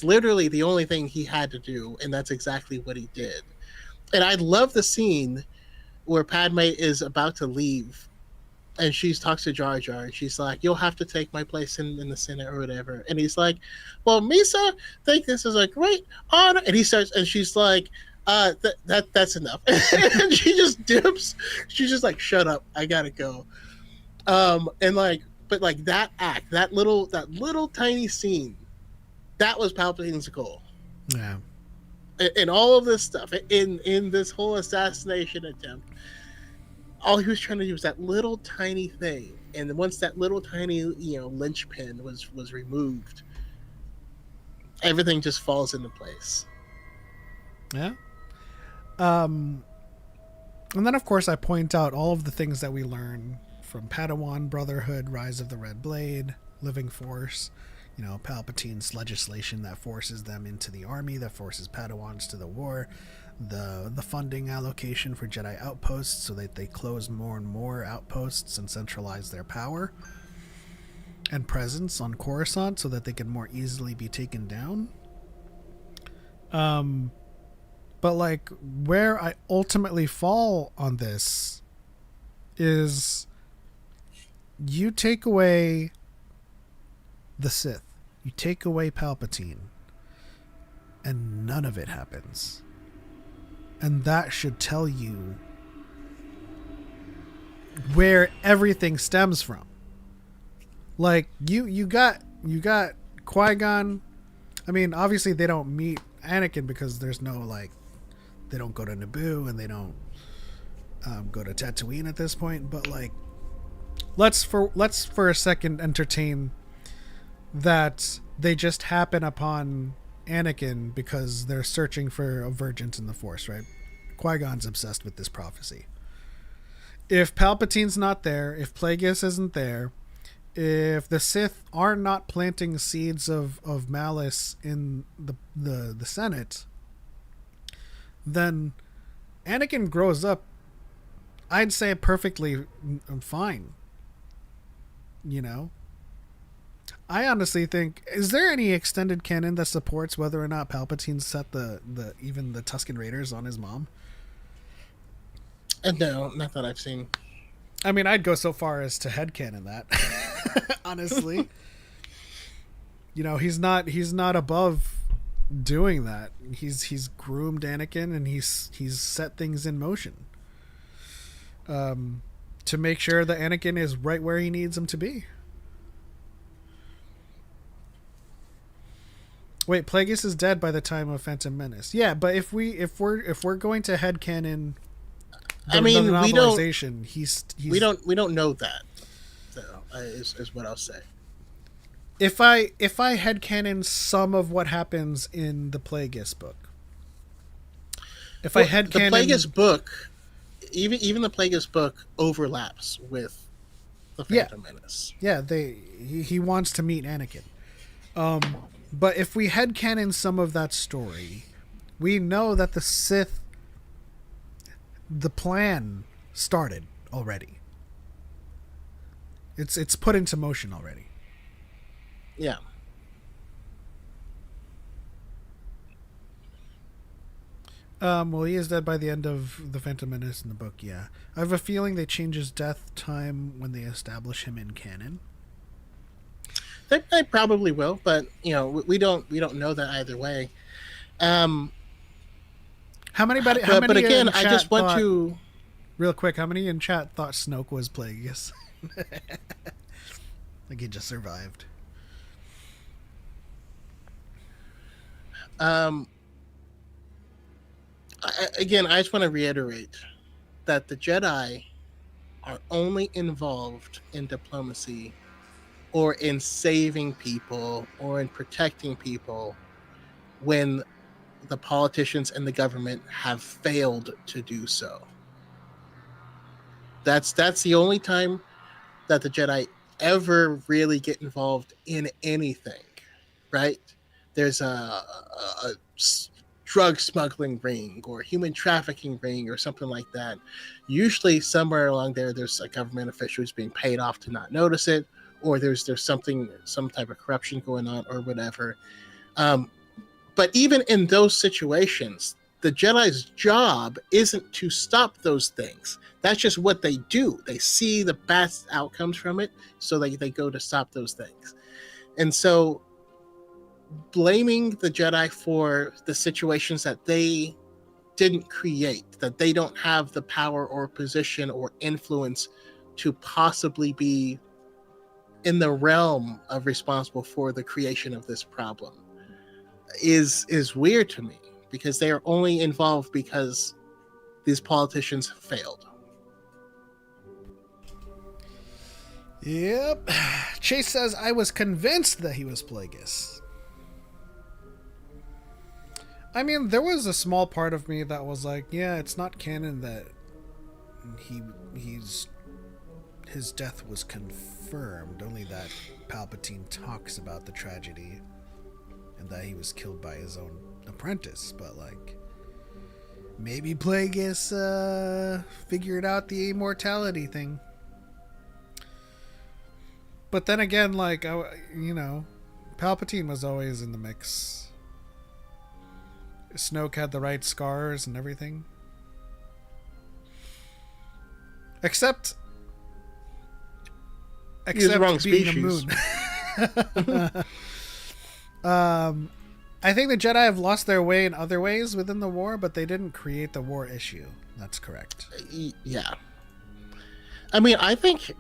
literally the only thing he had to do, and that's exactly what he did. And I love the scene where Padme is about to leave, and she talks to Jar Jar, and she's like, "You'll have to take my place in the Senate or whatever." And he's like, "Well, Misa, think this is a great honor." And he starts, and she's like, "That's enough." And she just dips. She's just like, "Shut up, I gotta go." And like, but like that act, that little tiny scene, that was Palpatine's goal. Yeah. In all of this stuff, in this whole assassination attempt, all he was trying to do was that little tiny thing. And once that little tiny, linchpin was removed, everything just falls into place. Yeah. And then of course I point out all of the things that we learn from Padawan Brotherhood, Rise of the Red Blade, Living Force, Palpatine's legislation that forces them into the army, that forces Padawans to the war, the funding allocation for Jedi outposts so that they close more and more outposts and centralize their power and presence on Coruscant so that they can more easily be taken down. But like where I ultimately fall on this is you take away the Sith, you take away Palpatine, and none of it happens. And that should tell you where everything stems from. Like you got Qui-Gon. I mean, obviously they don't meet Anakin because there's no like, they don't go to Naboo and they don't go to Tatooine at this point. But like, let's for a second entertain that they just happen upon Anakin because they're searching for a virgin in the Force, right? Qui-Gon's obsessed with this prophecy. If Palpatine's not there, if Plagueis isn't there, if the Sith are not planting seeds of malice in the Senate, then Anakin grows up, I'd say, perfectly fine. I honestly think, is there any extended canon that supports whether or not Palpatine set the even the Tusken Raiders on his mom? No, not that I've seen. I mean, I'd go so far as to headcanon that. Honestly. He's not above doing that. He's groomed Anakin, and he's set things in motion. To make sure that Anakin is right where he needs him to be. Wait, Plagueis is dead by the time of Phantom Menace. Yeah, but if we're going to headcanon, I mean, we don't know that. So is what I'll say. If I headcanon some of what happens in the Plagueis book, I headcanon the Plagueis book, even the Plagueis book overlaps with the Phantom Menace. Yeah, he wants to meet Anakin. But if we headcanon some of that story, we know that the Sith, the plan started already. It's put into motion already. Yeah. Well, he is dead by the end of the Phantom Menace in the book, yeah. I have a feeling they change his death time when they establish him in canon. They probably will, but we don't know that either way. How many but again, I just want thought, to real quick. How many in chat thought Snoke was Plagueis? Like he just survived. I just want to reiterate that the Jedi are only involved in diplomacy or in saving people or in protecting people when the politicians and the government have failed to do so. That's the only time that the Jedi ever really get involved in anything, right? There's a drug smuggling ring or human trafficking ring or something like that. Usually somewhere along there's a government official who's being paid off to not notice it, or there's some type of corruption going on or whatever. But even in those situations, the Jedi's job isn't to stop those things. That's just what they do. They see the best outcomes from it, so they go to stop those things. And so blaming the Jedi for the situations that they didn't create, that they don't have the power or position or influence to possibly be in the realm of responsible for the creation of this problem, is weird to me, because they are only involved because these politicians failed. Yep. Chase says, I was convinced that he was Plagueis. I mean, there was a small part of me that was like, yeah, it's not canon that his death was confirmed, only that Palpatine talks about the tragedy and that he was killed by his own apprentice. But like, maybe Plagueis figured out the immortality thing. But then again, like, Palpatine was always in the mix. Snoke had the right scars and everything. Except the wrong being species. a moon. I think the Jedi have lost their way in other ways within the war, but they didn't create the war issue. That's correct. Yeah. I mean, I think,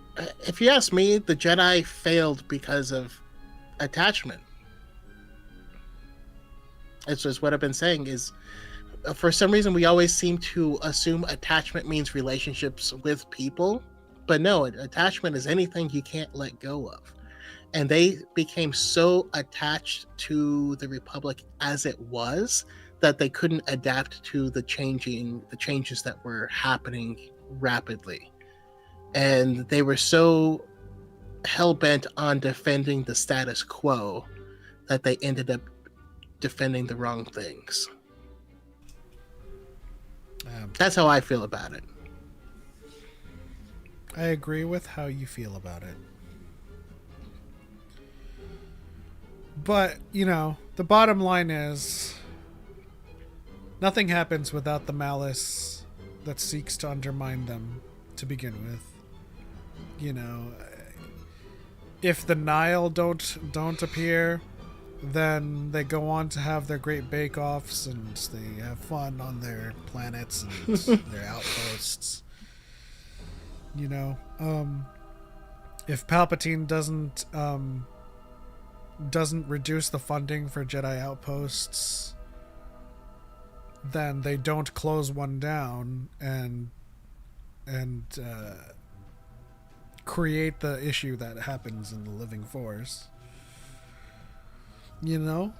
if you ask me, the Jedi failed because of attachment. It's just what I've been saying is, for some reason, we always seem to assume attachment means relationships with people. But no, attachment is anything you can't let go of. And they became so attached to the Republic as it was that they couldn't adapt to the changes that were happening rapidly. And they were so hell-bent on defending the status quo that they ended up defending the wrong things. That's how I feel about it. I agree with how you feel about it. But, you know, the bottom line is nothing happens without the malice that seeks to undermine them to begin with. You know, if the Nile don't appear, then they go on to have their great bake-offs and they have fun on their planets and their outposts. You know, if Palpatine doesn't reduce the funding for Jedi outposts, then they don't close one down and create the issue that happens in the Living Force. You know?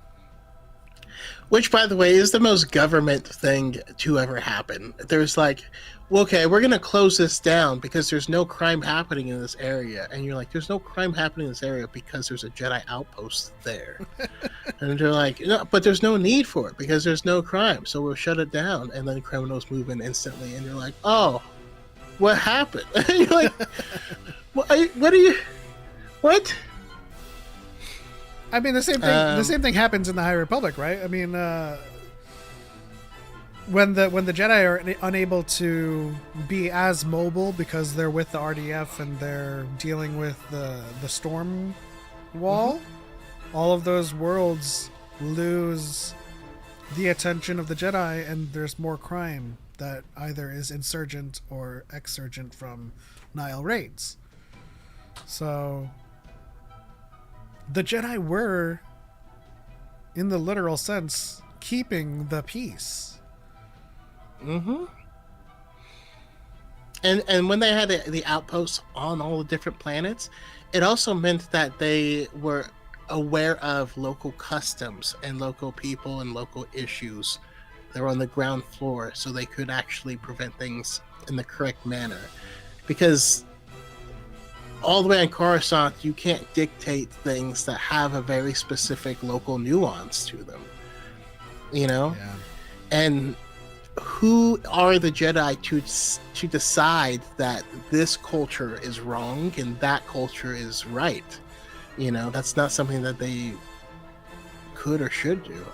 Which, by the way, is the most government thing to ever happen. There's like, well, okay, we're going to close this down because there's no crime happening in this area. And you're like, there's no crime happening in this area because there's a Jedi outpost there. And they're like, no, but there's no need for it because there's no crime. So we'll shut it down. And then criminals move in instantly. And you're like, oh, what happened? And you're like, what are you, what? I mean, the same thing. The same thing happens in the High Republic, right? I mean, when the Jedi are unable to be as mobile because they're with the RDF and they're dealing with the storm wall, all of those worlds lose the attention of the Jedi, and there's more crime that either is insurgent or exurgent from Nile raids. So the Jedi were, in the literal sense, keeping the peace. Mm-hmm. And when they had the outposts on all the different planets, it also meant that they were aware of local customs and local people and local issues. They were on the ground floor, so they could actually prevent things in the correct manner. Because all the way on Coruscant, you can't dictate things that have a very specific local nuance to them. You know? Yeah. And who are the Jedi to decide that this culture is wrong and that culture is right? You know, that's not something that they could or should do.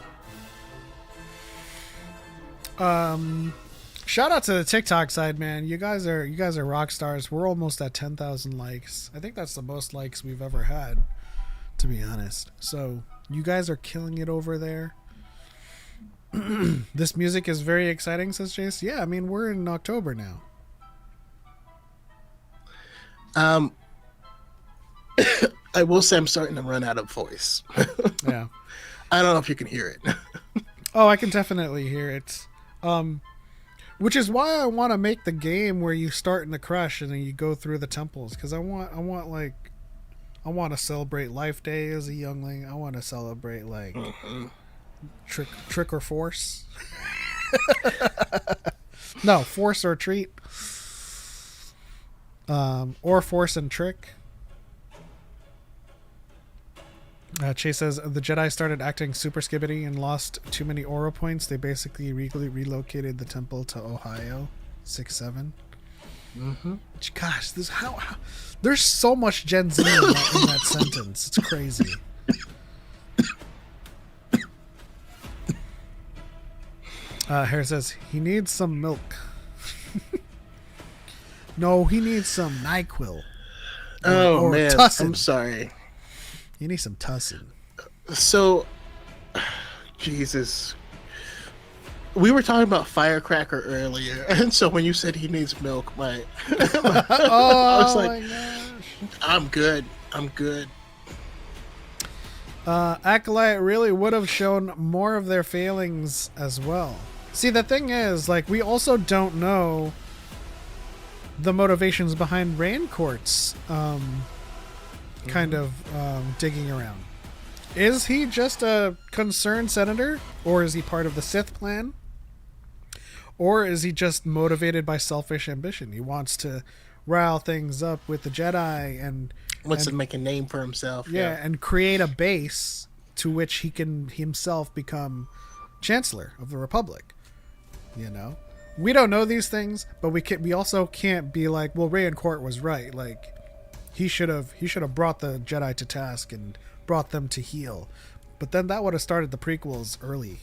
Shout out to the TikTok side, man. You guys are rock stars. We're almost at 10,000 likes. I think that's the most likes we've ever had, to be honest. So you guys are killing it over there. This music is very exciting, says Jace. Yeah, I mean, we're in October now. I will say I'm starting to run out of voice. Yeah. I don't know if you can hear it. Oh, I can definitely hear it. Which is why I want to make the game where you start in the crush and then you go through the temples, because I want to celebrate Life Day as a youngling. I want to celebrate like trick or force. No, force or treat. Or force and trick. Chase says the Jedi started acting super skibbity and lost too many aura points. They basically relocated the temple to Ohio 6-7. Mm-hmm. Gosh, this how there's so much Gen Z in that sentence. It's crazy. Harry says he needs some milk. No, he needs some NyQuil. Oh man, Tussin. I'm sorry. You need some tussin. So, Jesus. We were talking about Firecracker earlier, and so when you said he needs milk, I was like, my gosh. I'm good. Acolyte really would have shown more of their failings as well. See, the thing is, like, we also don't know the motivations behind Raincourt's kind of digging around. Is he just a concerned senator, or is he part of the Sith plan, or is he just motivated by selfish ambition? He wants to rile things up with the Jedi and wants to make a name for himself. Yeah, and create a base to which he can himself become Chancellor of the Republic. You know, we don't know these things, but we also can't be like, well, Raincourt was right. Like, he should have brought the Jedi to task and brought them to heel. But then that would have started the prequels early.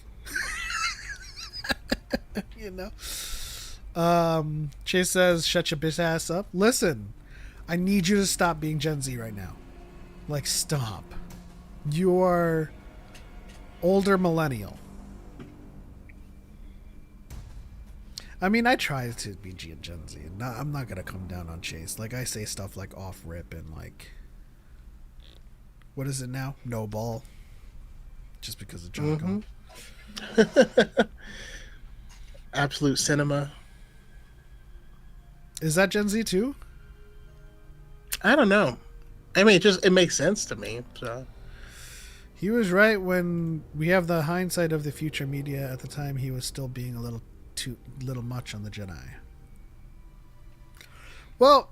You know? Chase says, shut your bitch ass up. Listen, I need you to stop being Gen Z right now. Like, stop. You're older millennial. I mean, I try to be Gen Z, and I'm not gonna come down on Chase. Like, I say stuff like off rip and like, what is it now? No ball. Just because of Choco. Absolute cinema. Is that Gen Z too? I don't know. I mean, it makes sense to me. So He was right when we have the hindsight of the future media. At the time, he was still being a little much on the Jedi. Well,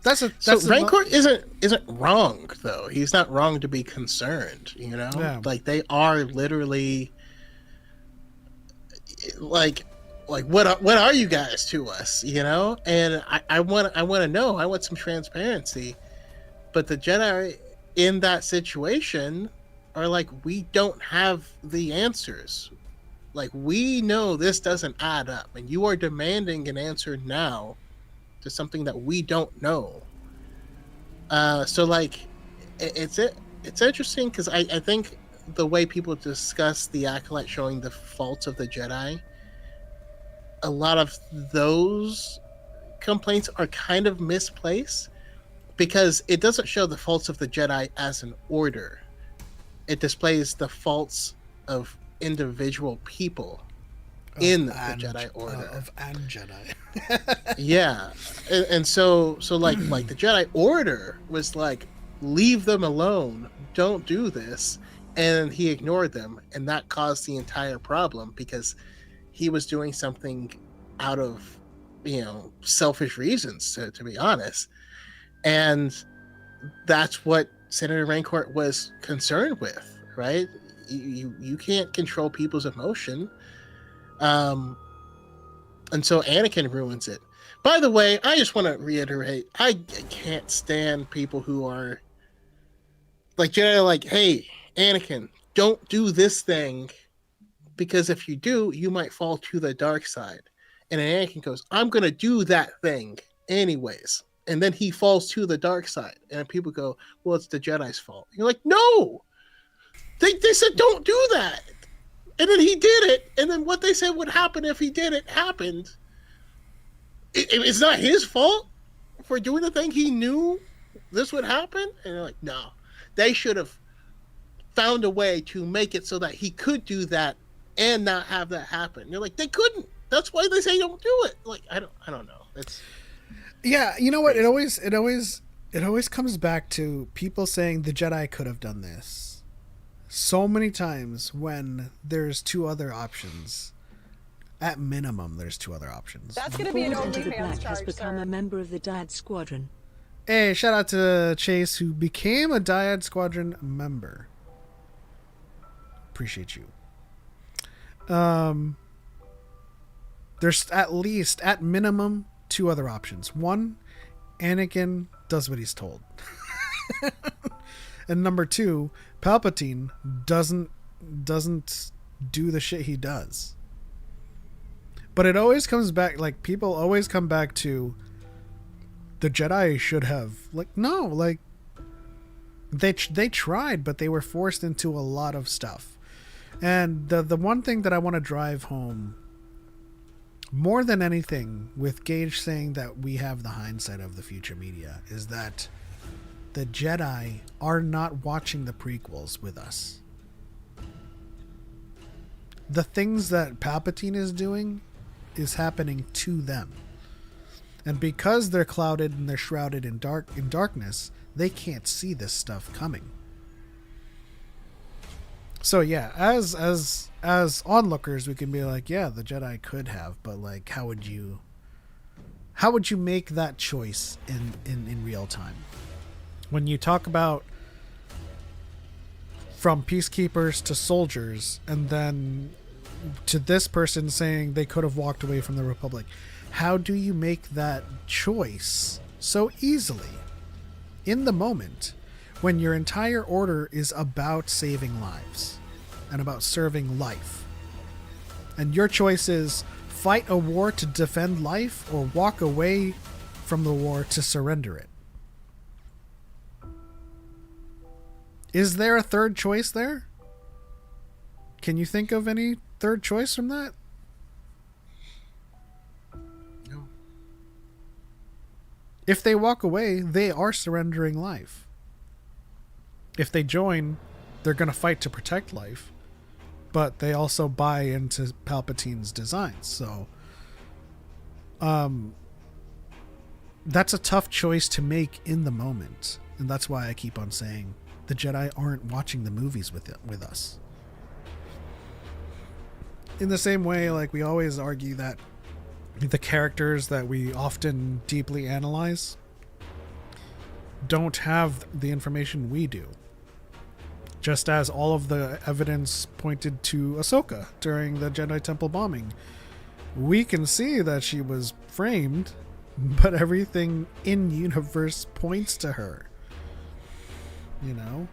that's Rancor isn't wrong though. He's not wrong to be concerned. You know, like they are literally like what are you guys to us? You know, and I want to know. I want some transparency. But the Jedi in that situation are like, we don't have the answers. Like, we know this doesn't add up, and you are demanding an answer now to something that we don't know. So like, it's interesting because I think the way people discuss the Acolyte showing the faults of the Jedi, a lot of those complaints are kind of misplaced because it doesn't show the faults of the Jedi as an order. It displays the faults of individual people in the Jedi Order. Of an Jedi. Yeah. And so like the Jedi Order was like, leave them alone, don't do this, and he ignored them, and that caused the entire problem because he was doing something out of, you know, selfish reasons, to be honest. And that's what Senator Rancor was concerned with, right? You can't control people's emotion. And so Anakin ruins it. By the way, I just want to reiterate, I can't stand people who are like Jedi, like, hey, Anakin, don't do this thing because if you do, you might fall to the dark side. And Anakin goes, I'm going to do that thing anyways. And then he falls to the dark side. And people go, well, it's the Jedi's fault. You're like, no! They said, don't do that. And then he did it. And then what they said would happen if he did it happened. It's not his fault for doing the thing. He knew this would happen. And they're like, no. They should have found a way to make it so that he could do that and not have that happen. You're like, they couldn't. That's why they say don't do it. Like, I don't know. It's yeah, you know what? It always comes back to people saying the Jedi could have done this. So many times when there's two other options. At minimum, there's two other options. That's going to be an Fallen into the OnlyFans Black charge, has become sir. a member of the DYAD Squadron. Hey, shout out to Chase, who became a DYAD Squadron member. Appreciate you. There's at minimum, two other options. One, Anakin does what he's told. And number two, Palpatine doesn't do the shit he does. But it always comes back, like, people always come back to the Jedi should have, like, no, like, they tried, but they were forced into a lot of stuff. And the one thing that I want to drive home more than anything with Gage saying that we have the hindsight of the future media is that the Jedi are not watching the prequels with us. The things that Palpatine is doing is happening to them. And because they're clouded and they're shrouded in darkness, they can't see this stuff coming. So yeah, as onlookers, we can be like, yeah, the Jedi could have, but like, how would you make that choice in real time? When you talk about from peacekeepers to soldiers, and then to this person saying they could have walked away from the Republic, how do you make that choice so easily in the moment when your entire order is about saving lives and about serving life. And your choice is fight a war to defend life or walk away from the war to surrender it. Is there a third choice there? Can you think of any third choice from that? No. If they walk away, they are surrendering life. If they join, they're going to fight to protect life. But they also buy into Palpatine's designs. So, that's a tough choice to make in the moment. And that's why I keep on saying the Jedi aren't watching the movies with us. In the same way, like we always argue that the characters that we often deeply analyze don't have the information we do. Just as all of the evidence pointed to Ahsoka during the Jedi Temple bombing. We can see that she was framed, but everything in universe points to her. You know?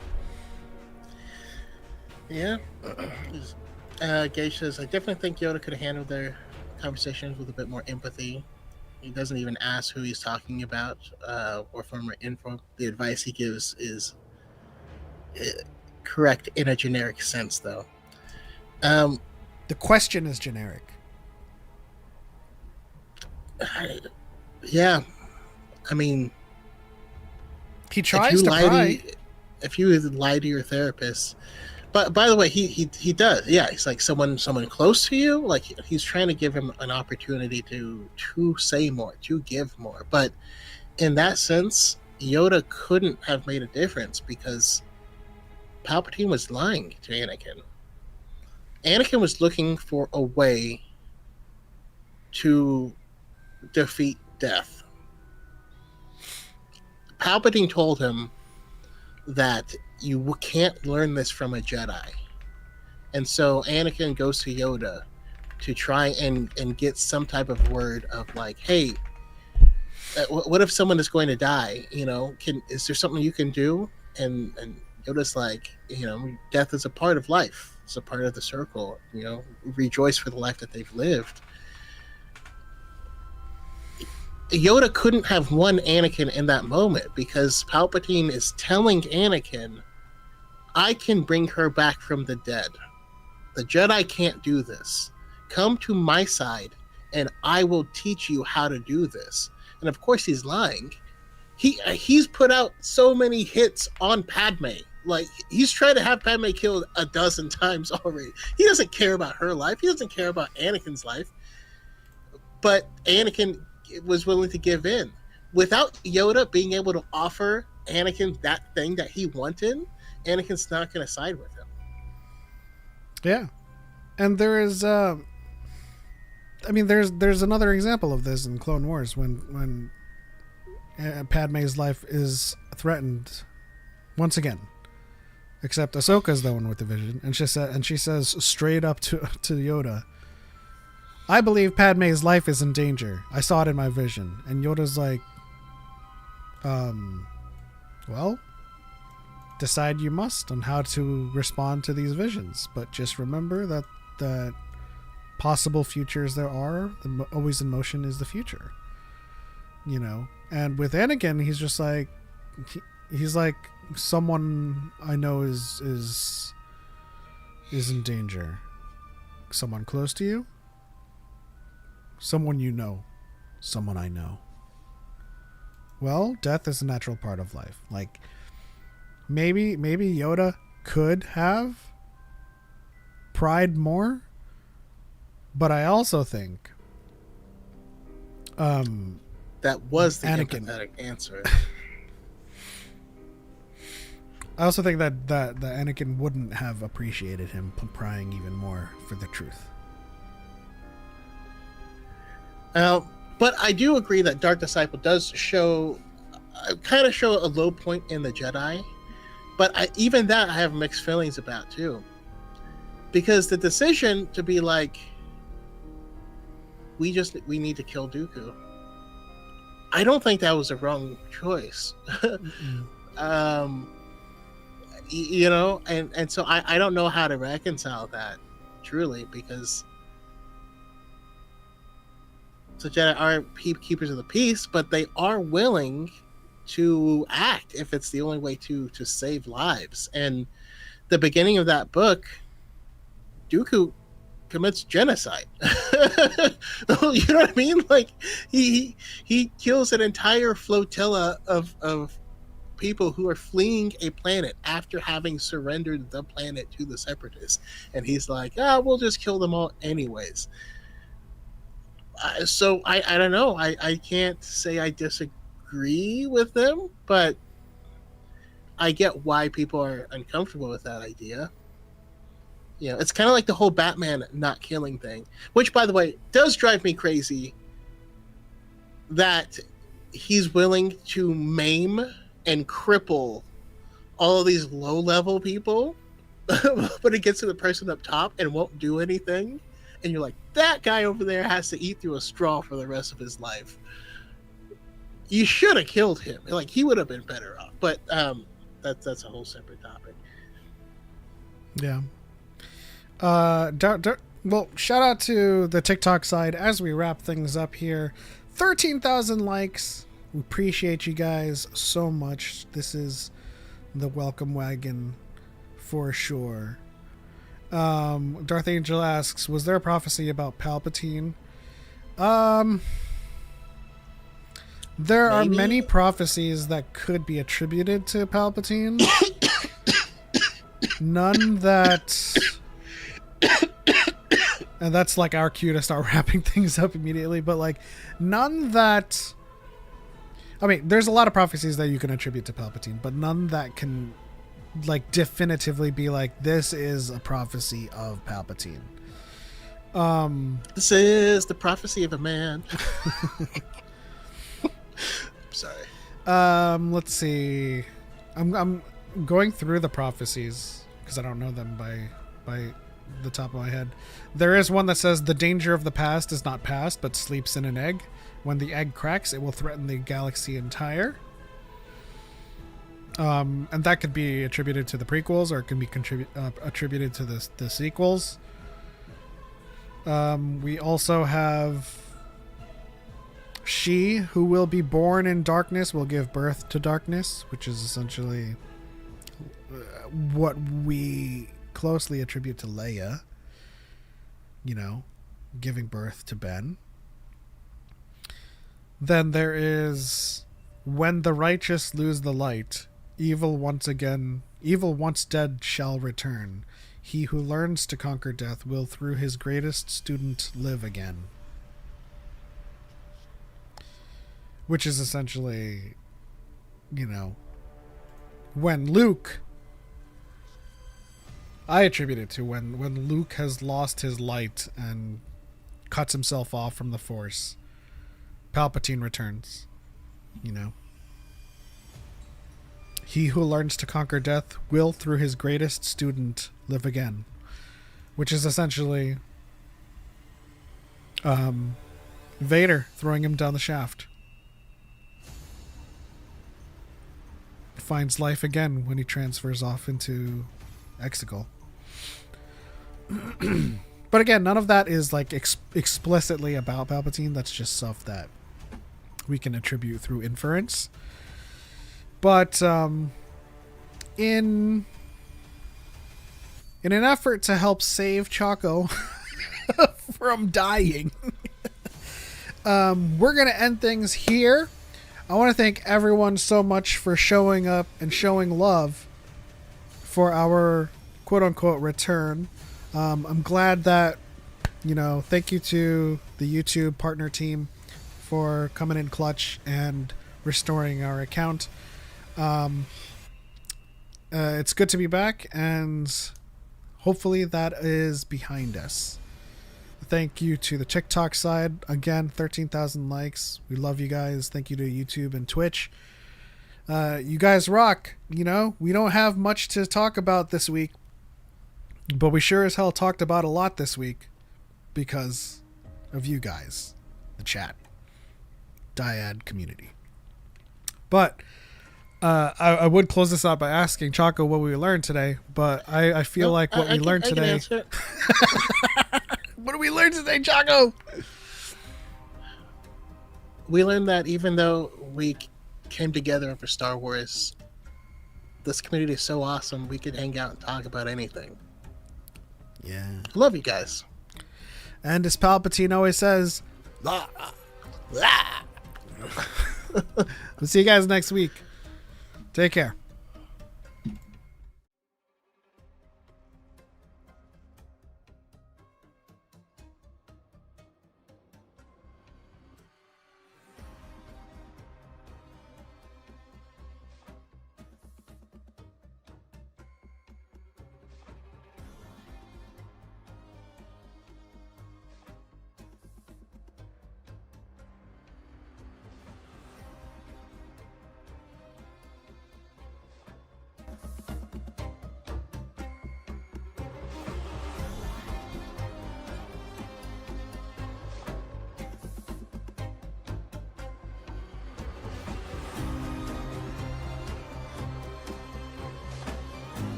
Yeah. Gage says, I definitely think Yoda could have handled their conversations with a bit more empathy. He doesn't even ask who he's talking about or for more info. The advice he gives is correct in a generic sense, though. The question is generic. Yeah. I mean, He tries to pry. If you lie to your therapist, but by the way, he does. Yeah, he's like someone close to you. Like he's trying to give him an opportunity to say more, to give more. But in that sense, Yoda couldn't have made a difference because Palpatine was lying to Anakin. Anakin was looking for a way to defeat death. Palpatine told him that you can't learn this from a Jedi. And so Anakin goes to Yoda to try and get some type of word of like, hey, what if someone is going to die? You know, is there something you can do? And Yoda's like, you know, death is a part of life. It's a part of the circle. You know, rejoice for the life that they've lived. Yoda couldn't have won Anakin in that moment because Palpatine is telling Anakin, I can bring her back from the dead. The Jedi can't do this. Come to my side and I will teach you how to do this. And of course he's lying. He's put out so many hits on Padme. Like, he's tried to have Padme killed a dozen times already. He doesn't care about her life. He doesn't care about Anakin's life. But Anakin was willing to give in. Without Yoda being able to offer Anakin that thing that he wanted, Anakin's not going to side with him. Yeah. And there is there's another example of this in Clone Wars when Padme's life is threatened once again. Except Ahsoka's the one with the vision, and she says straight up to Yoda, I believe Padme's life is in danger. I saw it in my vision. And Yoda's like, well, decide you must on how to respond to these visions. But just remember that possible futures there are, always in motion is the future. You know? And with Anakin, he's just like, he's like, someone I know is in danger. Someone close to you? Someone you know. Someone I know. Well, death is a natural part of life. Like, maybe Yoda could have pried more, but I also think that was the Anakin. empathetic answer. I also think that Anakin wouldn't have appreciated him prying even more for the truth. But I do agree that Dark Disciple does kind of show a low point in the Jedi. But even that I have mixed feelings about too. Because the decision to be like, we need to kill Dooku. I don't think that was a wrong choice. You know, and so I don't know how to reconcile that truly, because the Jedi aren't keepers of the peace, but they are willing to act if it's the only way to save lives. And the beginning of that book, Dooku commits genocide. You know what I mean? Like he kills an entire flotilla of people who are fleeing a planet after having surrendered the planet to the Separatists, and he's like, we'll just kill them all anyways. So I don't know. I can't say I disagree with them, but I get why people are uncomfortable with that idea. You know, it's kind of like the whole Batman not killing thing, which, by the way, does drive me crazy that he's willing to maim and cripple all of these low-level people, but it gets to the person up top and won't do anything. And you're like, that guy over there has to eat through a straw for the rest of his life. You should have killed him. Like, he would have been better off. But that's a whole separate topic. Yeah. Well, shout out to the TikTok side as we wrap things up here. 13,000 likes. We appreciate you guys so much. This is the welcome wagon for sure. Darth Angel asks, was there a prophecy about Palpatine? There are many prophecies that could be attributed to Palpatine. None that... And that's like our cue to start wrapping things up immediately, but like none that... I mean, there's a lot of prophecies that you can attribute to Palpatine, but none that can like definitively be like, this is a prophecy of Palpatine. This is the prophecy of a man. Sorry. Let's see. I'm going through the prophecies because I don't know them by the top of my head. There is one that says the danger of the past is not past, but sleeps in an egg. When the egg cracks, it will threaten the galaxy entire. And that could be attributed to the prequels, or it can be attributed to the sequels. We also have she who will be born in darkness will give birth to darkness, which is essentially what we closely attribute to Leia, you know, giving birth to Ben. Then there is when the righteous lose the light, evil once dead shall return. He who learns to conquer death will through his greatest student live again. Which is essentially, you know, when Luke... I attribute it to when Luke has lost his light and cuts himself off from the Force, Palpatine returns, you know. He who learns to conquer death will through his greatest student live again, which is essentially Vader throwing him down the shaft. Finds life again when he transfers off into Exegol. But again, none of that is like explicitly about Palpatine. That's just stuff that we can attribute through inference. But in an effort to help save Choco from dying, we're gonna end things here. I want to thank everyone so much for showing up and showing love for our quote-unquote return. I'm glad that, you know, thank you to the YouTube partner team for coming in clutch and restoring our account. It's good to be back, and hopefully that is behind us. Thank you to the TikTok side. Again, 13,000 likes. We love you guys. Thank you to YouTube and Twitch. You guys rock. You know, we don't have much to talk about this week, but we sure as hell talked about a lot this week because of you guys, the chat, DYAD community. But I would close this out by asking Choco what we learned today, but I feel like what we learned today. Answer it. What did we learn today, Choco? We learned that even though we came together over Star Wars, this community is so awesome. We could hang out and talk about anything. Yeah. Love you guys. And as Palpatine always says, we'll see you guys next week. Take care.